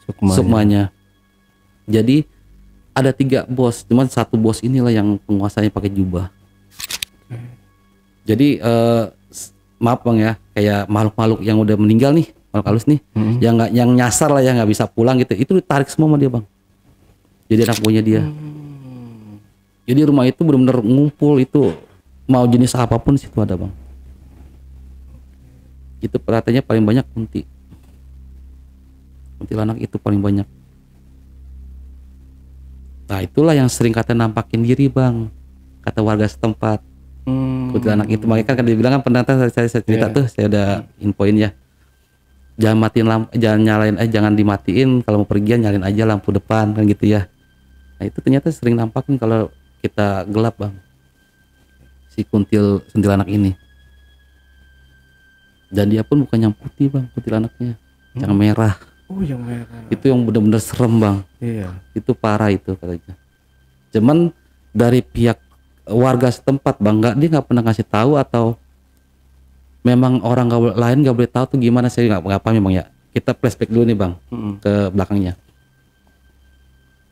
sukmanya. Jadi ada 3 bos, cuman 1 bos inilah yang penguasanya pakai jubah. Jadi maaf bang ya, kayak makhluk-makhluk yang udah meninggal nih, makhluk halus nih, yang nyasar lah, yang nggak bisa pulang gitu, itu ditarik semua sama dia bang. Jadi anak buahnya dia. Jadi rumah itu benar-benar ngumpul, itu mau jenis apapun situ ada bang. Itu katanya paling banyak kuntilanak itu paling banyak. Nah itulah yang sering kata nampakin diri bang, kata warga setempat. Kuntilanak itu makanya kan dibilang kan pernah saya cerita tuh, saya udah infoin ya. Jangan matiin lampu, jangan dimatiin, kalau mau pergian nyalain aja lampu depan kan gitu ya. Nah itu ternyata sering nampakin kalau kita gelap bang, si kuntilanak ini. Dan dia pun bukan yang putih bang, kuntilanaknya yang merah. Oh yang merah. Itu yang benar-benar serem bang. Iya. Itu parah itu katanya. Cuman dari pihak warga setempat bang, dia nggak pernah ngasih tahu, atau memang orang lain nggak boleh tahu tuh gimana, saya nggak paham bang ya. Kita flashback dulu nih bang ke belakangnya.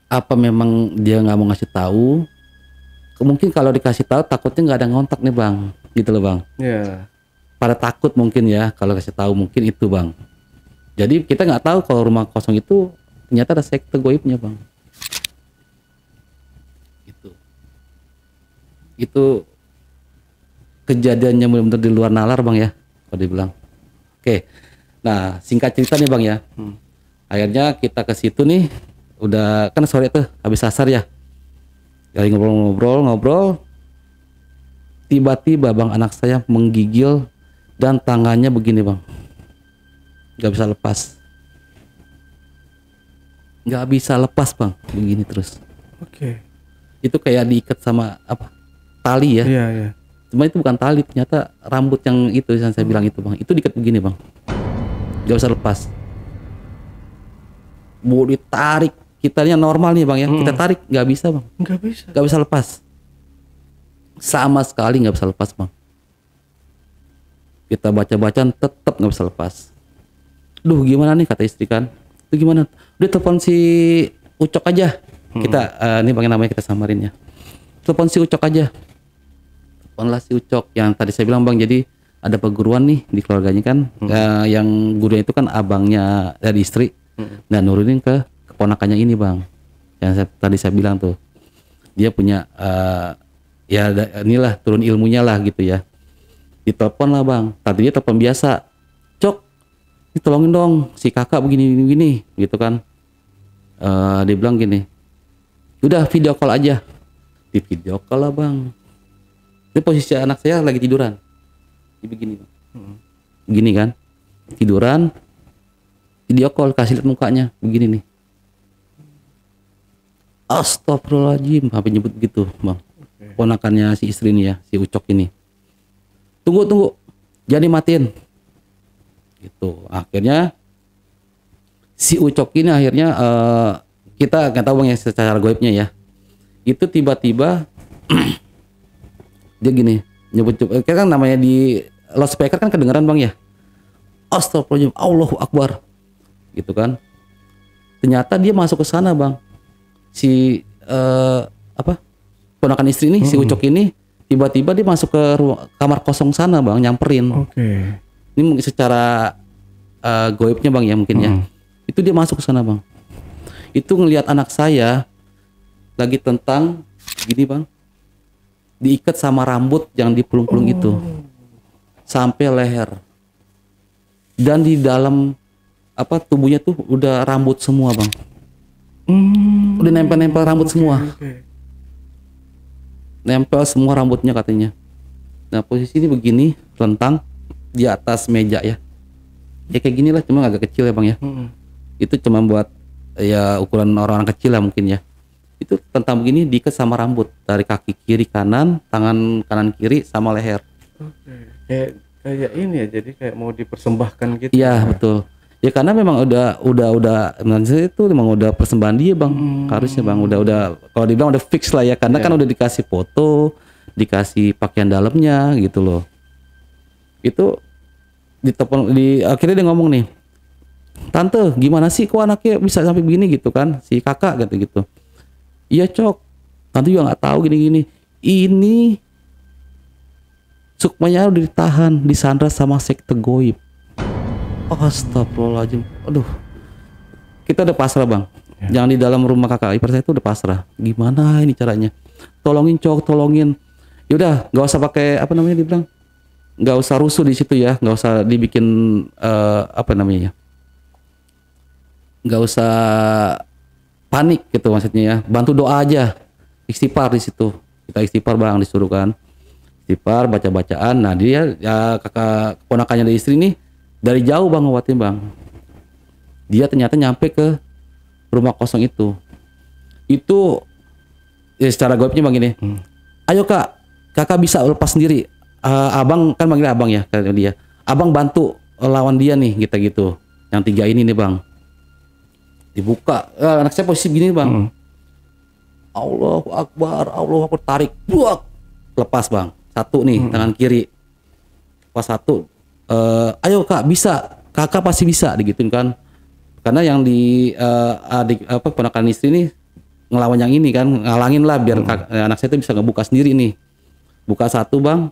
Apa memang dia nggak mau ngasih tahu? Mungkin kalau dikasih tahu takutnya nggak ada ngontak nih bang, gitu loh bang. Iya. Pada takut mungkin ya kalau kasih tahu, mungkin itu bang. Jadi kita nggak tahu kalau rumah kosong itu ternyata ada sekte goibnya bang. Itu kejadiannya benar-benar di luar nalar bang ya, kalau dibilang. Oke, nah singkat cerita nih bang ya. Akhirnya kita ke situ nih, udah kan sore tuh habis asar ya. Lagi ngobrol. Tiba-tiba bang anak saya menggigil dan tangannya begini bang, nggak bisa lepas bang, begini terus. Oke. Itu kayak diikat sama tali ya. Iya. Cuma itu bukan tali, ternyata rambut yang itu yang saya bilang itu bang, itu diikat begini bang, nggak bisa lepas. Mau ditarik, kitanya normal nih bang ya, kita tarik nggak bisa bang, nggak bisa lepas, sama sekali nggak bisa lepas bang. Kita baca-bacaan tetap nggak bisa lepas. Duh gimana nih, kata istri kan, itu gimana, udah telepon si Ucok aja. Kita ini bang namanya kita samarin ya, telepon si Ucok aja. Teleponlah si Ucok yang tadi saya bilang bang. Jadi ada perguruan nih di keluarganya kan, yang gurunya itu kan abangnya dari istri, dan nurunin ke keponakannya ini bang, yang tadi saya bilang tuh, dia punya inilah turun ilmunya lah gitu ya. Ditelepon lah bang, tadi dia telepon biasa, Cok ditolongin dong si kakak begini gitu kan. Dia bilang gini, udah video call aja. Di video call lah bang, ini posisi anak saya lagi tiduran, ini begini bang, begini kan, tiduran, video call, kasih lihat mukanya begini nih. Astagfirullahaladzim, sampai nyebut gitu bang. Ponakannya si istri ini ya, si Ucok ini. Tunggu, jadi matiin. Gitu. Akhirnya si Ucok ini akhirnya kita nggak tahu bang ya secara goibnya ya. Itu tiba-tiba dia gini nyebut, kan namanya di loudspeaker kan kedengeran bang ya. Astagfirullahaladzim, Allahu Akbar, gitu kan. Ternyata dia masuk ke sana bang. Si ponakan istri ini, si Ucok ini tiba-tiba dia masuk ke kamar kosong sana bang, nyamperin. Oke. Ini mungkin secara goibnya bang ya mungkin ya. Itu dia masuk ke sana bang. Itu ngelihat anak saya lagi tentang gini bang, diikat sama rambut yang dipelung-pelung itu sampai leher, dan di dalam tubuhnya tuh udah rambut semua bang. Udah nempel-nempel rambut semua. Nempel semua rambutnya katanya. Nah posisi ini begini, telentang di atas meja ya. Ya kayak gini lah, cuma agak kecil ya bang ya. Itu cuma buat ya ukuran orang-orang kecil lah mungkin ya. Itu tentang begini diikat sama rambut dari kaki kiri kanan, tangan kanan kiri sama leher. Kayak ini ya, jadi kayak mau dipersembahkan gitu. Iya betul. Ya karena memang udah itu memang udah persembahan dia bang. Harusnya bang udah kalau dibilang udah fix lah ya, karena kan udah dikasih foto, dikasih pakaian dalamnya gitu loh. Itu akhirnya dia ngomong nih, tante gimana sih kok anaknya bisa sampai begini gitu kan, si kakak gitu. Iya cok, tante juga nggak tahu gini. Ini Sukmanya udah ditahan, disandra sama sekte goib. Astagfirullahaladzim. Aduh, kita udah pasrah bang. Jangan di dalam rumah kakak ipar saya itu udah pasrah. Gimana ini caranya? Tolongin cok, tolongin. Yaudah, nggak usah pakai apa namanya dibilang, nggak usah rusuh di situ ya, nggak usah dibikin apa namanya, nggak usah panik gitu maksudnya ya. Bantu doa aja, istighfar di situ. Kita istighfar bang, disuruh kan. Istighfar, baca-bacaan. Nah dia ya kakak keponakannya dari istri nih dari jauh bang ngobatin bang. Dia ternyata nyampe ke rumah kosong itu ya secara goibnya bang ini. Ayo kakak bisa lepas sendiri. Abang kan manggil abang ya kata dia. Abang bantu lawan dia nih kita gitu. Yang 3 ini nih bang. Dibuka. Anak saya posisi gini bang. Allahu Akbar, tarik. Buak. Lepas bang. 1 nih tangan kiri. Pas 1. Ayo kak bisa. Kakak pasti bisa digituin kan. Karena yang di ponakan istri nih ngelawan yang ini kan, ngalangin lah biar anak saya itu bisa ngebuka sendiri nih. Buka 1 bang,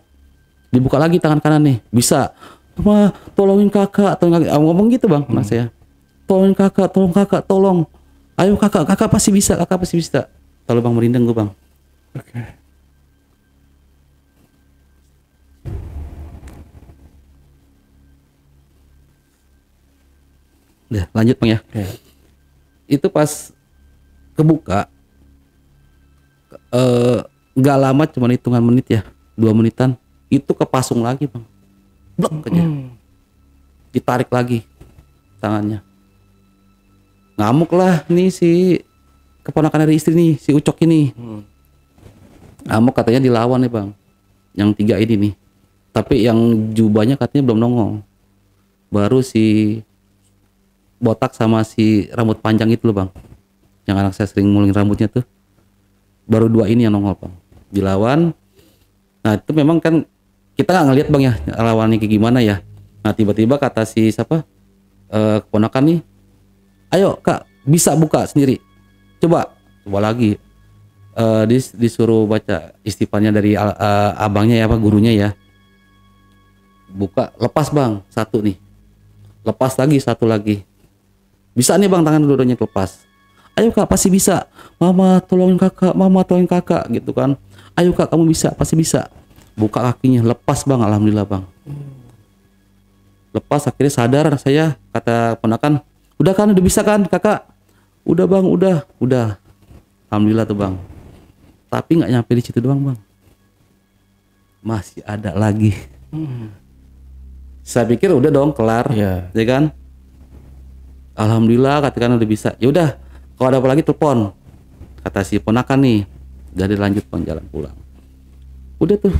dibuka lagi tangan kanan nih, bisa. Mama tolongin kakak, ngomong gitu bang anak saya. Tolongin kakak, tolong. Ayo kakak pasti bisa, Lalu bang merinding gue bang. Oke. Udah lanjut bang ya. Itu pas kebuka nggak lama cuma hitungan menit ya, 2 menitan itu kepasung lagi bang, blok aja, ditarik lagi tangannya. Ngamuk lah nih si keponakan dari istri nih, si Ucok ini. Ngamuk katanya dilawan nih bang, yang 3 ini nih. Tapi yang jubahnya katanya belum nongol, baru si botak sama si rambut panjang itu loh bang, yang anak saya sering mulin rambutnya tuh, baru 2 ini yang nongol bang, dilawan. Nah itu memang kan kita nggak ngeliat bang ya lawannya kayak gimana ya. Nah tiba-tiba kata si siapa keponakan nih, ayo kak bisa buka sendiri, coba lagi. Disuruh baca istighfarnya dari abangnya ya, apa gurunya ya. Buka, lepas bang 1 nih, lepas lagi 1 lagi. Bisa nih bang tangan dua-duanya lepas. Ayo kak pasti bisa. Mama tolongin kakak gitu kan. Ayo kak kamu bisa, pasti bisa. Buka kakinya, lepas bang, alhamdulillah bang. Lepas akhirnya sadar anak saya, kata ponakan, udah kan, udah bisa kan kakak? Udah bang, udah. Alhamdulillah tuh bang. Tapi nggak nyampe di situ doang bang. Masih ada lagi. Saya pikir udah dong kelar, ya kan? Alhamdulillah katakan udah bisa. Ya udah, kalau ada apa lagi telepon. Kata si ponakan nih, dari lanjut bang jalan pulang. Udah tuh.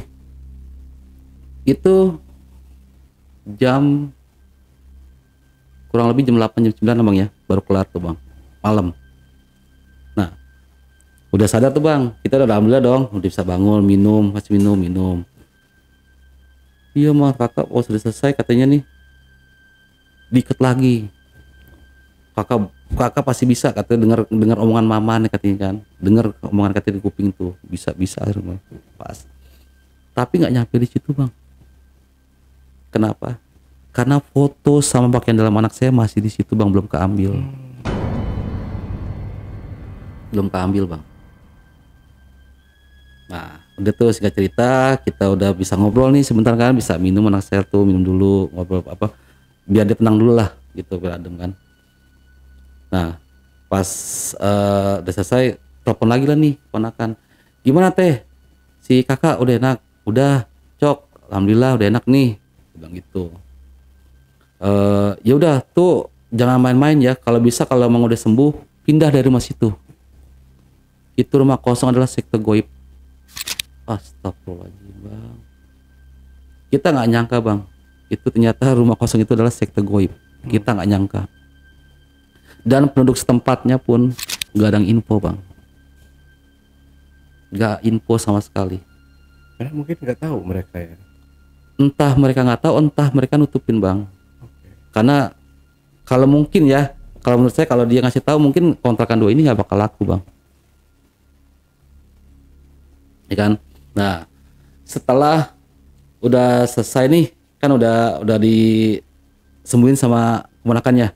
Itu jam kurang lebih jam 8 jam 9 bang ya, baru kelar tuh bang, malam. Nah, udah sadar tuh bang, kita udah alhamdulillah dong, udah bisa bangun, masih minum. Iya mah kakak, sudah selesai katanya nih. Diikat lagi. Kakak pasti bisa, katanya dengar omongan mama nih katanya kan, dengar omongan katanya di kuping tuh, bisa pas. Tapi nggak nyampe di situ bang. Kenapa? Karena foto sama pakaian dalam anak saya masih di situ bang, belum keambil. Bang. Nah udah tuh singkat cerita, kita udah bisa ngobrol nih sebentar kan, bisa minum, anak saya tuh minum dulu, ngobrol apa, biar dia tenang dulu lah gitu, biar adem kan. Nah pas udah selesai, telepon lagi lah nih ponakan, gimana teh si kakak udah enak? Udah cok, alhamdulillah udah enak nih, bilang gitu. Ya udah tuh jangan main-main ya, kalau bisa kalau emang udah sembuh pindah dari rumah situ. Itu rumah kosong adalah sekte goib. Astagfirullahaladzim bang, kita nggak nyangka bang, itu ternyata rumah kosong itu adalah sekte goib. Kita nggak nyangka. Dan penduduk setempatnya pun gak ada info bang, gak info sama sekali. Karena mungkin nggak tahu mereka ya. Entah mereka nggak tahu, entah mereka nutupin bang. Karena kalau mungkin ya, kalau menurut saya kalau dia ngasih tahu mungkin kontrakan 2 ini nggak bakal laku bang. Ya kan? Nah, setelah udah selesai nih, kan udah disembuhin sama keponakannya.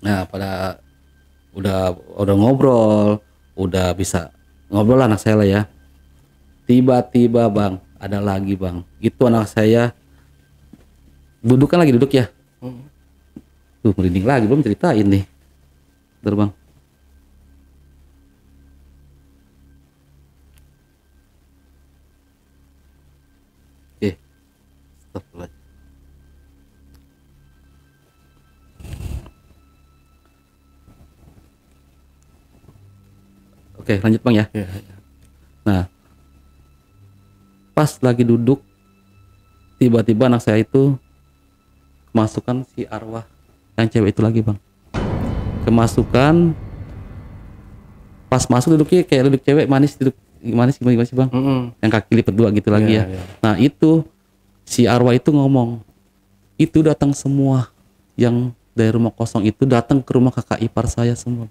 Nah, udah ngobrol, udah bisa ngobrol lah anak saya lah ya. Tiba-tiba bang, ada lagi bang. Itu anak saya duduk ya. Tuh merinding lagi, belum ceritain nih. Bentar bang. Oke. Stop lagi. Oke, lanjut bang ya. Nah, pas lagi duduk, tiba-tiba anak saya itu kemasukan si arwah yang cewek itu lagi bang. Kemasukan, pas masuk duduknya kayak duduk cewek manis, duduk manis gimana sih bang? Yang kaki lipat 2 gitu lagi ya. Nah itu si arwah itu ngomong, itu datang semua yang dari rumah kosong itu datang ke rumah kakak ipar saya semua.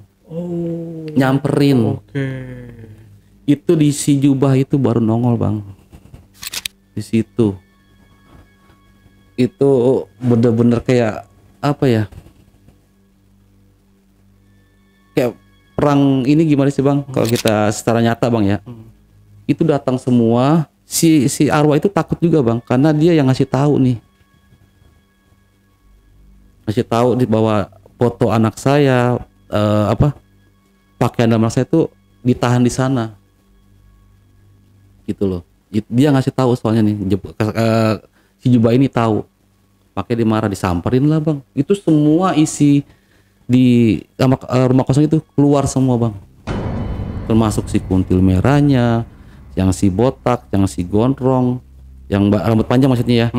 Nyamperin. Itu di si jubah itu baru nongol bang. Di situ. Itu bener-bener kayak apa ya? Kayak perang ini gimana sih bang? Kalau kita secara nyata bang ya. Itu datang semua. Si arwah itu takut juga bang, karena dia yang ngasih tahu nih. Ngasih tahu bahwa foto anak saya pakaian anak saya itu ditahan di sana. Gitu loh. Dia ngasih tahu soalnya nih. Si jubah ini tahu. Pakai dimarah, disamperin lah bang. Itu semua isi di rumah kosong itu keluar semua bang. Termasuk si kuntil merahnya, yang si botak, yang si gondrong, yang rambut panjang maksudnya ya.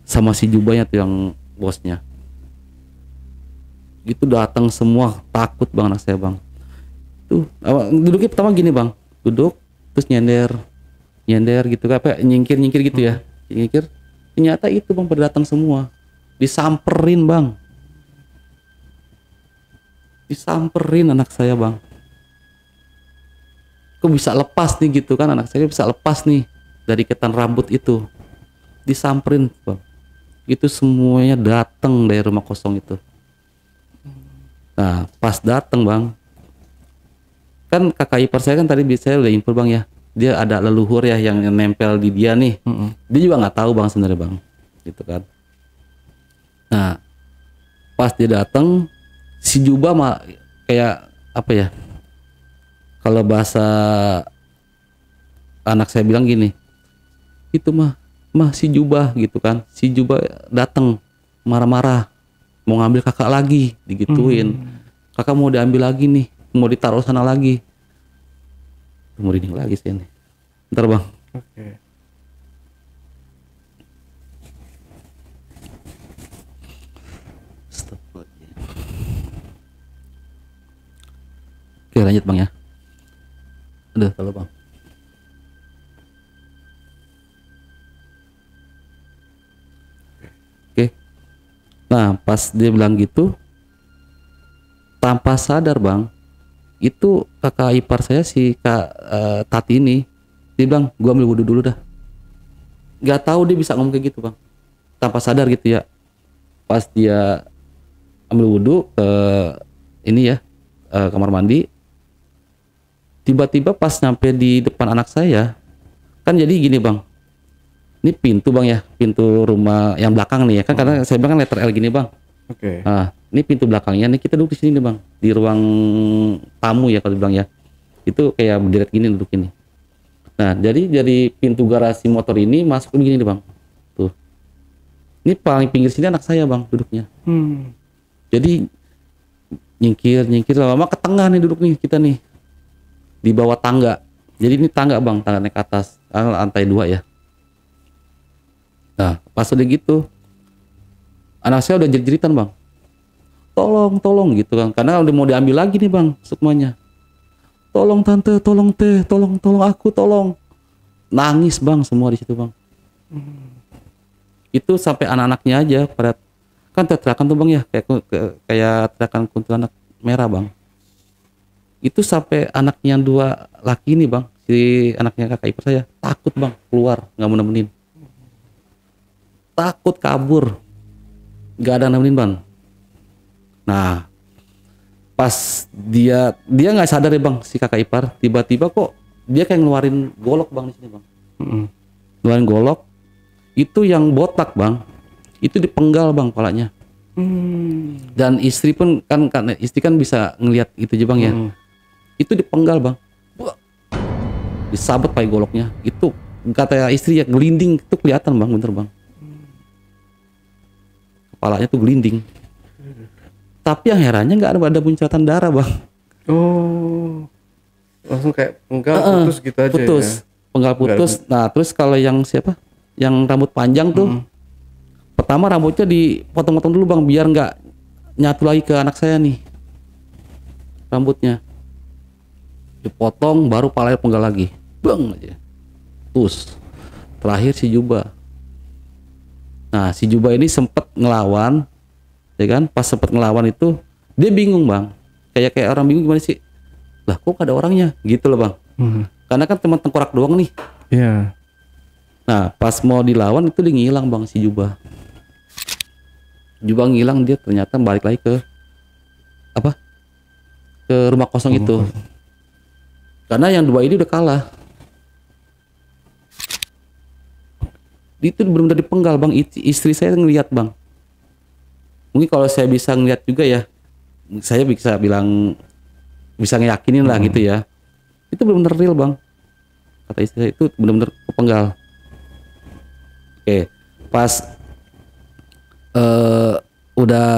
Sama si jubahnya tuh yang bosnya. Itu datang semua, takut bang anak saya bang. Tuh duduknya pertama gini bang, duduk terus nyender gitu, apa nyingkir gitu ya, nyingkir. Ternyata itu bang pada datang semua, disamperin bang, disamperin anak saya bang. Kok bisa lepas nih gitu kan, anak saya bisa lepas nih dari ikatan rambut itu, disamperin bang. Itu semuanya datang dari rumah kosong itu. Nah pas datang bang, kan kakak ipar saya kan tadi saya udah info bang ya, dia ada leluhur ya yang nempel di dia nih. Dia juga nggak tahu bang sebenarnya bang, gitu kan. Nah pas dia datang, si jubah mah kayak apa ya, kalau bahasa anak saya bilang gini, itu mah si jubah gitu kan. Si jubah datang marah-marah, mau ngambil kakak lagi, digituin. Kakak mau diambil lagi nih, mau ditaruh sana lagi. Mau reading lagi sih ini. Bentar bang. Stop lagi. Oke lanjut bang ya. Aduh kalau bang. Oke. Nah pas dia bilang gitu, tanpa sadar bang, itu kakak ipar saya si Tati ini, dia bilang gua ambil wudhu dulu dah. Gak tahu dia bisa ngomong kayak gitu bang, tanpa sadar gitu ya. Pas dia ambil wudhu ke ini ya, kamar mandi, tiba-tiba pas nyampe di depan anak saya, kan jadi gini bang, ini pintu bang ya, pintu rumah yang belakang nih ya kan, karena saya bilang kan letter L gini bang. Nah, ini pintu belakangnya nih, kita duduk di sini nih bang, di ruang tamu ya kalau dibilang ya. Itu kayak berderet gini duduk ini. Nah, jadi dari pintu garasi motor ini masuk begini nih bang. Tuh. Ini paling pinggir sini anak saya bang duduknya. Jadi nyingkir lama-lama ke tengah nih duduk nih kita nih. Di bawah tangga. Jadi ini tangga bang, tangga naik ke atas, lantai 2 ya. Nah, pas udah gitu, anak saya udah jerit-jeritan bang, tolong gitu kan, karena udah mau diambil lagi nih bang sukmanya. Tolong tante, tolong teh, tolong aku, tolong. nangis bang semua di situ bang. Itu sampai anak-anaknya aja pada kan teriakan tuh bang ya, kayak teriakan kuntilanak merah bang. Itu sampai anaknya 2 laki ini bang, si anaknya kakak ipar saya takut bang, keluar nggak mau nemenin, takut kabur, nggak ada nemenin bang. Nah pas dia nggak sadar ya bang, si kakak ipar tiba-tiba kok dia kayak ngeluarin golok bang di sini bang. Ngeluarin golok itu yang botak bang, itu dipenggal bang kepalanya. Dan istri pun kan istri kan bisa ngelihat itu aja bang ya. Itu dipenggal bang, disabet pakai goloknya. Itu kata istri ya gelinding, itu kelihatan bang, bener bang. Kepalanya tuh gelinding. Tapi yang herannya nggak ada muncratan darah bang. Oh, langsung kayak penggal putus gitu aja. Putus, ya? Penggal putus. Nah terus kalau yang siapa? Yang rambut panjang tuh, pertama rambutnya dipotong-potong dulu bang, biar nggak nyatu lagi ke anak saya nih. Rambutnya dipotong, baru palanya penggal lagi, bang aja. Terus terakhir si Juba. Nah si Juba ini sempet ngelawan, ya kan? Pas sempet ngelawan itu dia bingung bang, kayak orang bingung gimana sih? Lah kok ada orangnya? Gitu loh bang. Karena kan teman tengkorak doang nih. Iya. Nah pas mau dilawan itu dia ngilang bang si Juba. Juba ngilang, dia ternyata balik lagi ke rumah kosong itu. Karena yang 2 ini udah kalah. Itu benar-benar dipenggal bang. Istri saya ngelihat bang. Mungkin kalau saya bisa ngelihat juga ya, saya bisa bilang, bisa ngeyakinin lah gitu ya. Itu benar-benar real bang. Kata istri saya itu benar-benar kepenggal. Oke, pas udah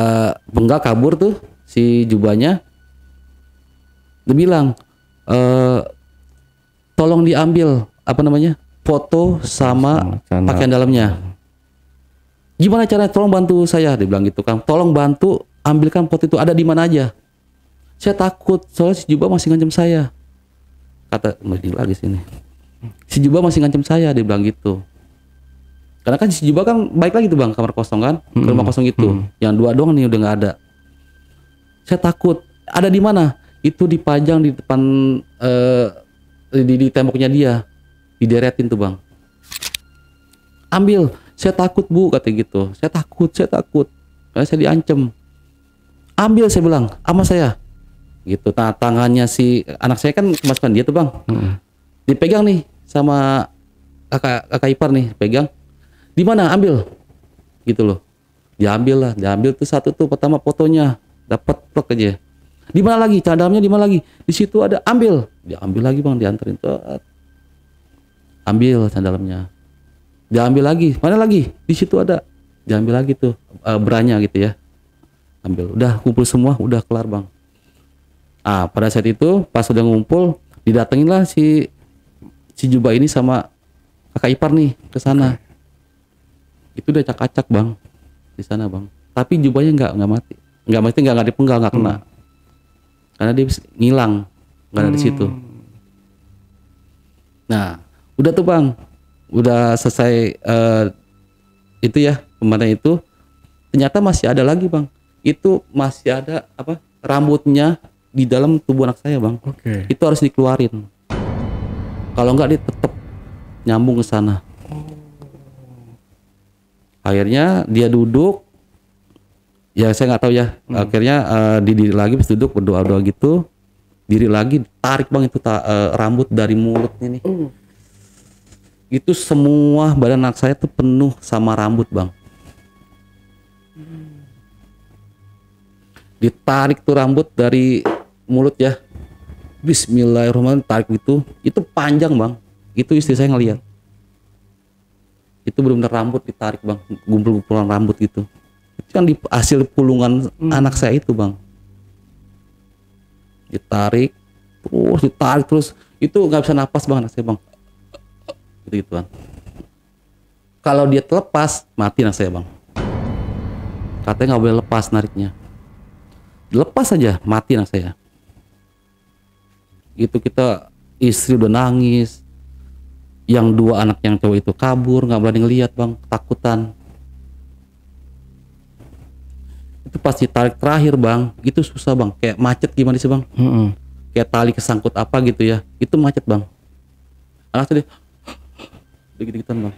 penggal kabur tuh si Jubanya, dia bilang, tolong diambil foto sama pakaian dalamnya. Gimana caranya? Tolong bantu saya, dia bilang gitu kan. Tolong bantu ambilkan foto itu, ada di mana aja. Saya takut soalnya si Juba masih ngancam saya. Kata lagi sini. Si Juba masih ngancam saya, dia bilang gitu. Karena kan si Juba kan baik lagi tuh bang, kamar kosong kan, ke rumah kosong itu. Yang 2 doang nih udah nggak ada. Saya takut. Ada di mana? Itu dipajang di depan di temboknya dia, dideretin tuh bang. Ambil, saya takut bu, katanya gitu. Saya takut, karena saya diancem. Ambil, saya bilang, sama saya, gitu. Nah, tangannya si anak saya kan kemasukan dia tuh bang, dipegang nih sama kakak ipar nih, pegang. Di mana? Ambil, gitu loh. Diambil tuh satu tuh pertama fotonya, dapat plek aja. Di mana lagi? Cadangnya di mana lagi? Di situ ada, ambil. Diambil lagi bang, dianterin tuh. Ambil dalamnya. Diambil lagi. Mana lagi? Di situ ada. Diambil lagi tuh beranya gitu ya. Ambil. Udah kumpul semua, udah kelar bang. Pada saat itu pas udah ngumpul, didatengin lah si Juba ini sama kakak ipar nih ke sana. Itu udah acak-acak bang di sana bang. Tapi Jubanya nggak mati. Nggak dipenggal, nggak kena. Karena dia ngilang, nggak ada di situ. Nah, udah tuh bang, udah selesai itu ya, kemarin itu ternyata masih ada lagi bang. Itu masih ada rambutnya di dalam tubuh anak saya bang. Itu harus dikeluarin. Kalau nggak dia tetap nyambung ke sana. Akhirnya dia duduk. Ya saya nggak tahu ya. Akhirnya diri lagi, pas duduk berdoa-doa gitu, diri lagi, tarik bang itu rambut dari mulutnya nih. Itu semua badan anak saya tuh penuh sama rambut bang. Ditarik tuh rambut dari mulut ya. Bismillahirrahmanirrahim, tarik gitu. Itu panjang bang. Itu istri saya ngeliat. Itu benar-benar rambut ditarik bang, gumpul-gumpulan rambut gitu. Itu kan hasil pulungan anak saya itu bang. Ditarik terus, itu nggak bisa napas bang anak saya bang. Gitu kan. Kalau dia terlepas, mati anak saya bang. Katanya nggak boleh lepas nariknya. Lepas aja, mati anak saya. Itu kita, istri udah nangis. Yang 2 anak yang cowok itu kabur, nggak berani ngelihat bang, ketakutan. Itu pasti tarik terakhir bang, itu susah bang, kayak macet gimana sih bang? Kayak tali kesangkut apa gitu ya, itu macet bang. Anak tadi gitu-gituan bang.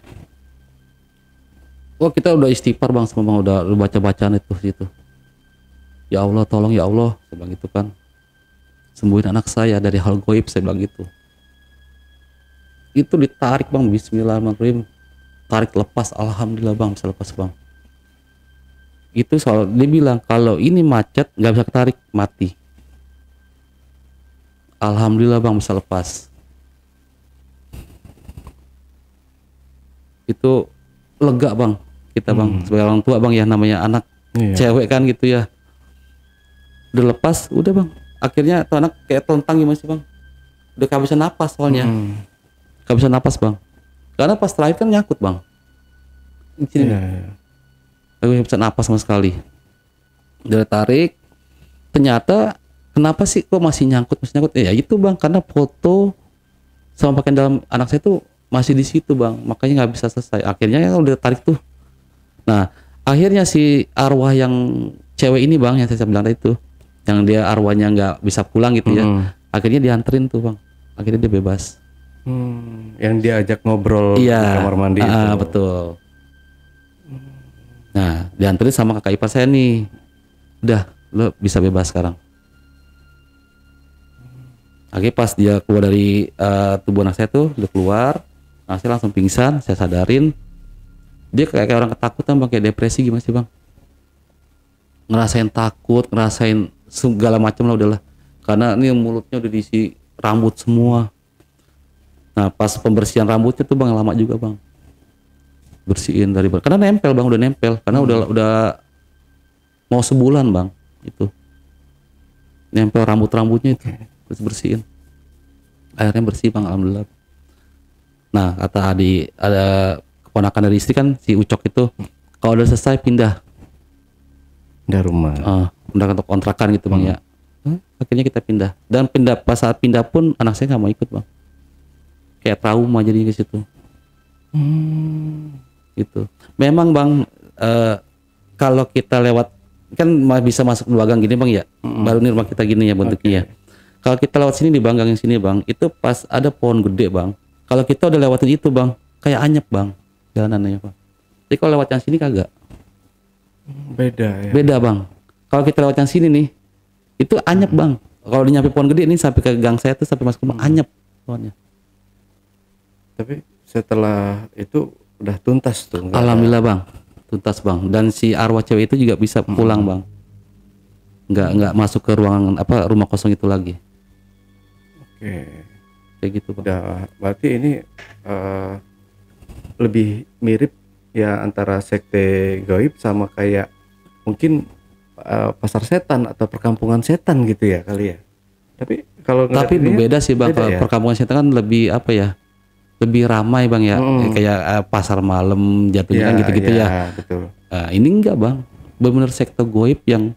Wah kita udah istighfar bang sama bang, udah baca-bacaan itu situ. Ya Allah tolong ya Allah, saya bilang gitu kan. Sembuhin anak saya dari hal goib, saya bilang gitu. Itu ditarik bang, bismillahirrahmanirrahim. Tarik lepas, alhamdulillah bang, bisa lepas bang. Itu soal dia bilang kalau ini macet nggak bisa ketarik, mati. Alhamdulillah bang bisa lepas. Itu lega bang kita bang, sebagai orang tua bang ya, namanya anak cewek kan gitu ya. Udah lepas, udah bang. Akhirnya tuh anak kayak telentang gimana sih bang? Udah gak bisa napas soalnya. Gak bisa napas bang. Karena pas terakhir kan nyangkut bang. Ini aku gak bisa napas sama sekali. Udah tarik. Ternyata kenapa sih kok masih nyangkut? Ya itu bang, karena foto sama pakaian dalam anak saya tuh masih di situ bang. Makanya nggak bisa selesai. Akhirnya ya udah tarik tuh. Nah akhirnya si arwah yang cewek ini bang, yang saya bilang tadi itu, yang dia arwahnya nggak bisa pulang gitu ya. Akhirnya dianterin tuh bang. Akhirnya dia bebas. Yang diajak ngobrol di kamar mandi itu. Betul. Nah dianterin sama kakak ipar saya nih. Udah, lo bisa bebas sekarang. Akhirnya pas dia keluar dari tubuh anak saya tuh, udah keluar, anak saya langsung pingsan, saya sadarin. Dia kayak orang ketakutan bang, kayak depresi gimana sih bang? Ngerasain takut, ngerasain segala macam lah udahlah. Karena ini mulutnya udah diisi rambut semua. Nah pas pembersihan rambutnya tuh bang lama juga bang. Bersihin dari karena nempel bang, udah nempel. Karena udah mau sebulan bang itu. Nempel rambut-rambutnya itu. Terus bersihin. Akhirnya bersih bang, alhamdulillah. Nah kata ada keponakan dari istri kan, si Ucok itu, kalau udah selesai pindah rumah. Pindah ke kontrakan gitu bang ya. Akhirnya kita pindah. Dan pas saat pindah pun anak saya nggak mau ikut bang. Kayak trauma jadi ke situ. Gitu. Memang bang, kalau kita lewat kan bisa masuk dua gang gini bang ya. Baru nih rumah kita gini ya bentuknya. Kalau kita lewat sini di gang yang sini bang, itu pas ada pohon gede bang. Kalau kita udah lewatin itu bang, kayak anyep bang jalanannya bang. Jadi kalau lewat yang sini kagak. Beda ya. Beda bang. Kalau kita lewat yang sini nih, itu anyep bang. Kalau nyampe pohon gede ini sampai ke gang saya tuh sampai masuk rumah anyep pohonnya. Tapi setelah itu udah tuntas tuh. Alhamdulillah bang, tuntas bang. Dan si arwah cewek itu juga bisa pulang bang. Nggak masuk ke ruangan rumah kosong itu lagi. Oke. Kayak gitu bang. Udah, berarti ini lebih mirip ya antara sekte gaib sama kayak mungkin pasar setan atau perkampungan setan gitu ya kali ya. Tapi beda sih bang. Kalau ya? perkampungan setan kan lebih apa ya? Lebih ramai bang ya. Kayak pasar malam jatuhnya kan gitu-gitu ya. Betul. Ini enggak bang. Benar-benar sekte gaib yang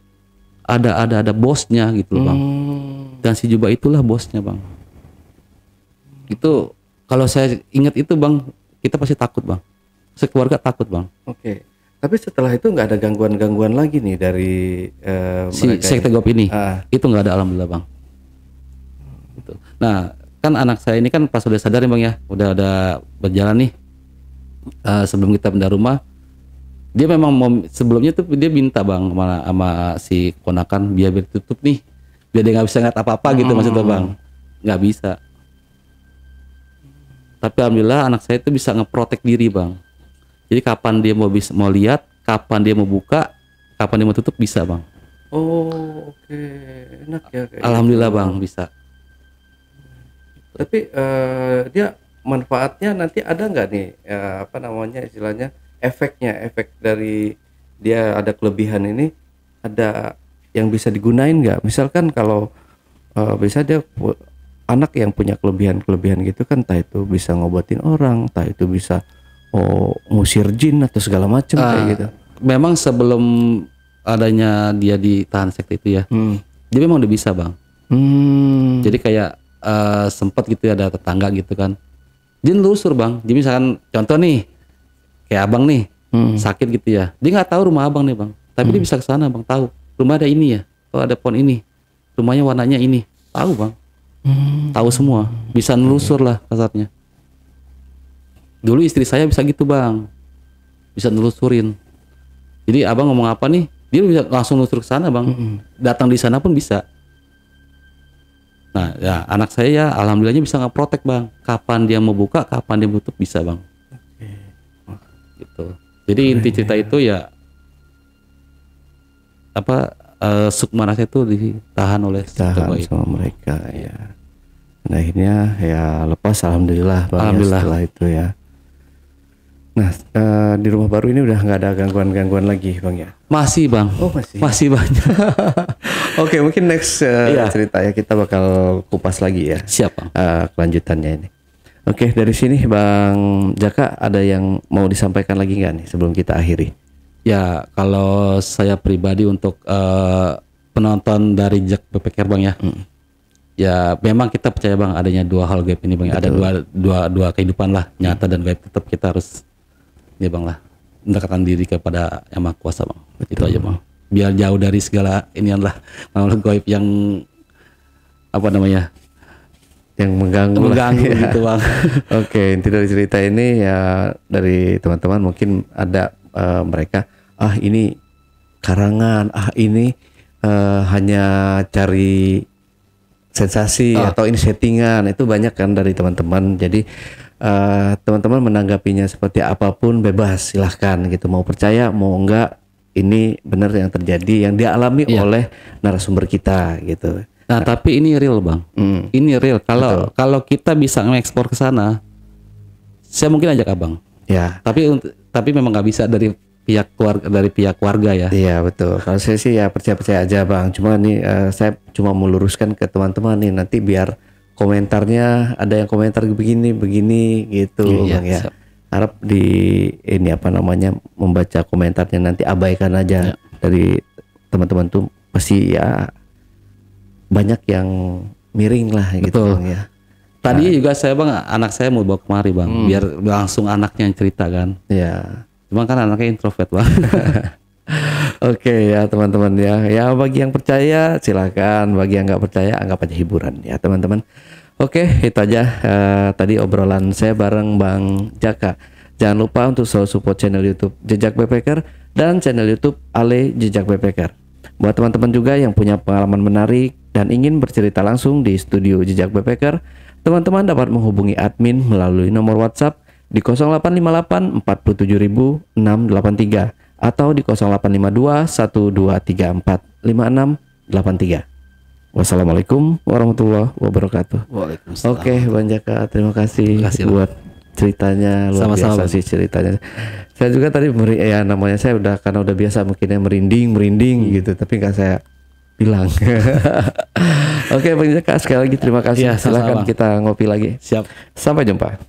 ada bosnya gitu bang. Dan si Juba itulah bosnya bang. Itu kalau saya ingat itu bang, kita pasti takut bang. Sekeluarga takut bang. Oke. Tapi setelah itu nggak ada gangguan-gangguan lagi nih dari si sekte gaib ini. Itu nggak ada alhamdulillah bang. Gitu. Nah kan anak saya ini kan pas udah sadar ya bang ya, udah berjalan nih. Sebelum kita pindah rumah, dia memang sebelumnya tuh dia minta bang sama si ponakan biar ditutup nih, biar dia nggak bisa ngeliat apa-apa gitu maksudnya bang. Nggak bisa. Tapi alhamdulillah anak saya itu bisa ngeprotek diri bang. Jadi kapan dia mau lihat, kapan dia mau buka, kapan dia mau tutup bisa bang. Oh oke. Enak ya kayak alhamdulillah gitu. Bang bisa. Tapi dia manfaatnya nanti ada nggak nih apa namanya istilahnya efek dari dia ada kelebihan ini, ada yang bisa digunain nggak? Misalkan kalau bisa dia anak yang punya kelebihan gitu kan, entah itu bisa ngobatin orang, entah itu bisa ngusir jin atau segala macam kayak gitu. Memang sebelum adanya dia ditahan sekte itu ya, dia memang udah bisa bang. Jadi kayak sempat gitu ya, ada tetangga gitu kan, Dia nelusur bang. Jadi misalkan contoh nih, kayak abang nih sakit gitu ya. Dia nggak tahu rumah abang nih bang. Tapi dia bisa ke sana bang, tahu rumah ada ini ya. Oh ada pohon ini, rumahnya warnanya ini. Tahu bang. Tahu semua. Bisa nelusur lah kasarnya. Dulu istri saya bisa gitu bang. Bisa nelusurin. Jadi abang ngomong apa nih, dia bisa langsung nelusur ke sana bang. Datang di sana pun bisa. Nah ya anak saya ya alhamdulillahnya bisa ngeprotek bang. Kapan dia mau buka, kapan dia tutup bisa bang. Gitu. Jadi inti cerita itu ya apa sukma saya itu ditahan oleh sama mereka ya. Nah akhirnya ya lepas alhamdulillah bang. Alhamdulillah. Ya, setelah itu ya. Nah di rumah baru ini udah nggak ada gangguan-gangguan lagi bang ya? Masih bang. Oh masih. Masih banyak. Oke mungkin next cerita ya kita bakal kupas lagi ya. Siap bang. Kelanjutannya ini. Oke dari sini Bang Jaka ada yang mau disampaikan lagi nggak nih sebelum kita akhiri? Ya kalau saya pribadi untuk penonton dari Jejak BPKR bang ya. Ya memang kita percaya bang adanya dua hal gaib ini bang. Ada dua kehidupan lah, nyata dan gaib. Tetap kita harus ya bang lah mendekatkan diri kepada Yang Maha Kuasa bang. Itu aja bang. Biar jauh dari segala inian lah makhluk gaib yang apa namanya yang mengganggu ya. Gitu bang. Oke inti dari cerita ini ya dari teman-teman mungkin ada mereka ini karangan ini hanya cari sensasi atau ini settingan, itu banyak kan dari teman-teman. Jadi teman-teman menanggapinya seperti apapun bebas, silahkan gitu, mau percaya mau enggak, ini benar yang terjadi yang dialami oleh narasumber kita gitu. Nah tapi ini real bang, ini real. Kalau kita bisa ngekspor ke sana, saya mungkin ajak abang. Ya. Tapi memang nggak bisa dari pihak keluarga ya. Iya betul. Kalau saya sih ya percaya aja bang. Cuma nih saya cuma meluruskan ke teman-teman nih, nanti biar komentarnya ada yang komentar begini gitu bang ya. Harap di ini apa namanya membaca komentarnya nanti abaikan aja dari teman-teman tuh pasti ya banyak yang miring lah gitu bang ya. Tadi juga saya bang anak saya mau bawa kemari bang biar langsung anaknya yang cerita kan. Iya. Cuma kan anaknya introvert bang. Oke ya teman-teman ya bagi yang percaya silakan, bagi yang nggak percaya anggap aja hiburan ya teman-teman. Oke itu aja tadi obrolan saya bareng Bang Jaka. Jangan lupa untuk selalu support channel YouTube Jejak BPKR dan channel YouTube Ale Jejak BPKR. Buat teman-teman juga yang punya pengalaman menarik dan ingin bercerita langsung di studio Jejak BPKR, teman-teman dapat menghubungi admin melalui nomor WhatsApp di 0858 47683 atau di 0852 1234 5683. Wassalamualaikum warahmatullahi wabarakatuh. Waalaikumsalam. Oke, Bang Jaka, terima kasih buat ceritanya, luar biasa sih ceritanya. Saya juga tadi namanya saya karena udah biasa mungkin merinding gitu, tapi nggak saya bilang. Oke, Bang Jaka sekali lagi terima kasih. Ya, silakan kita ngopi lagi. Siap. Sampai jumpa.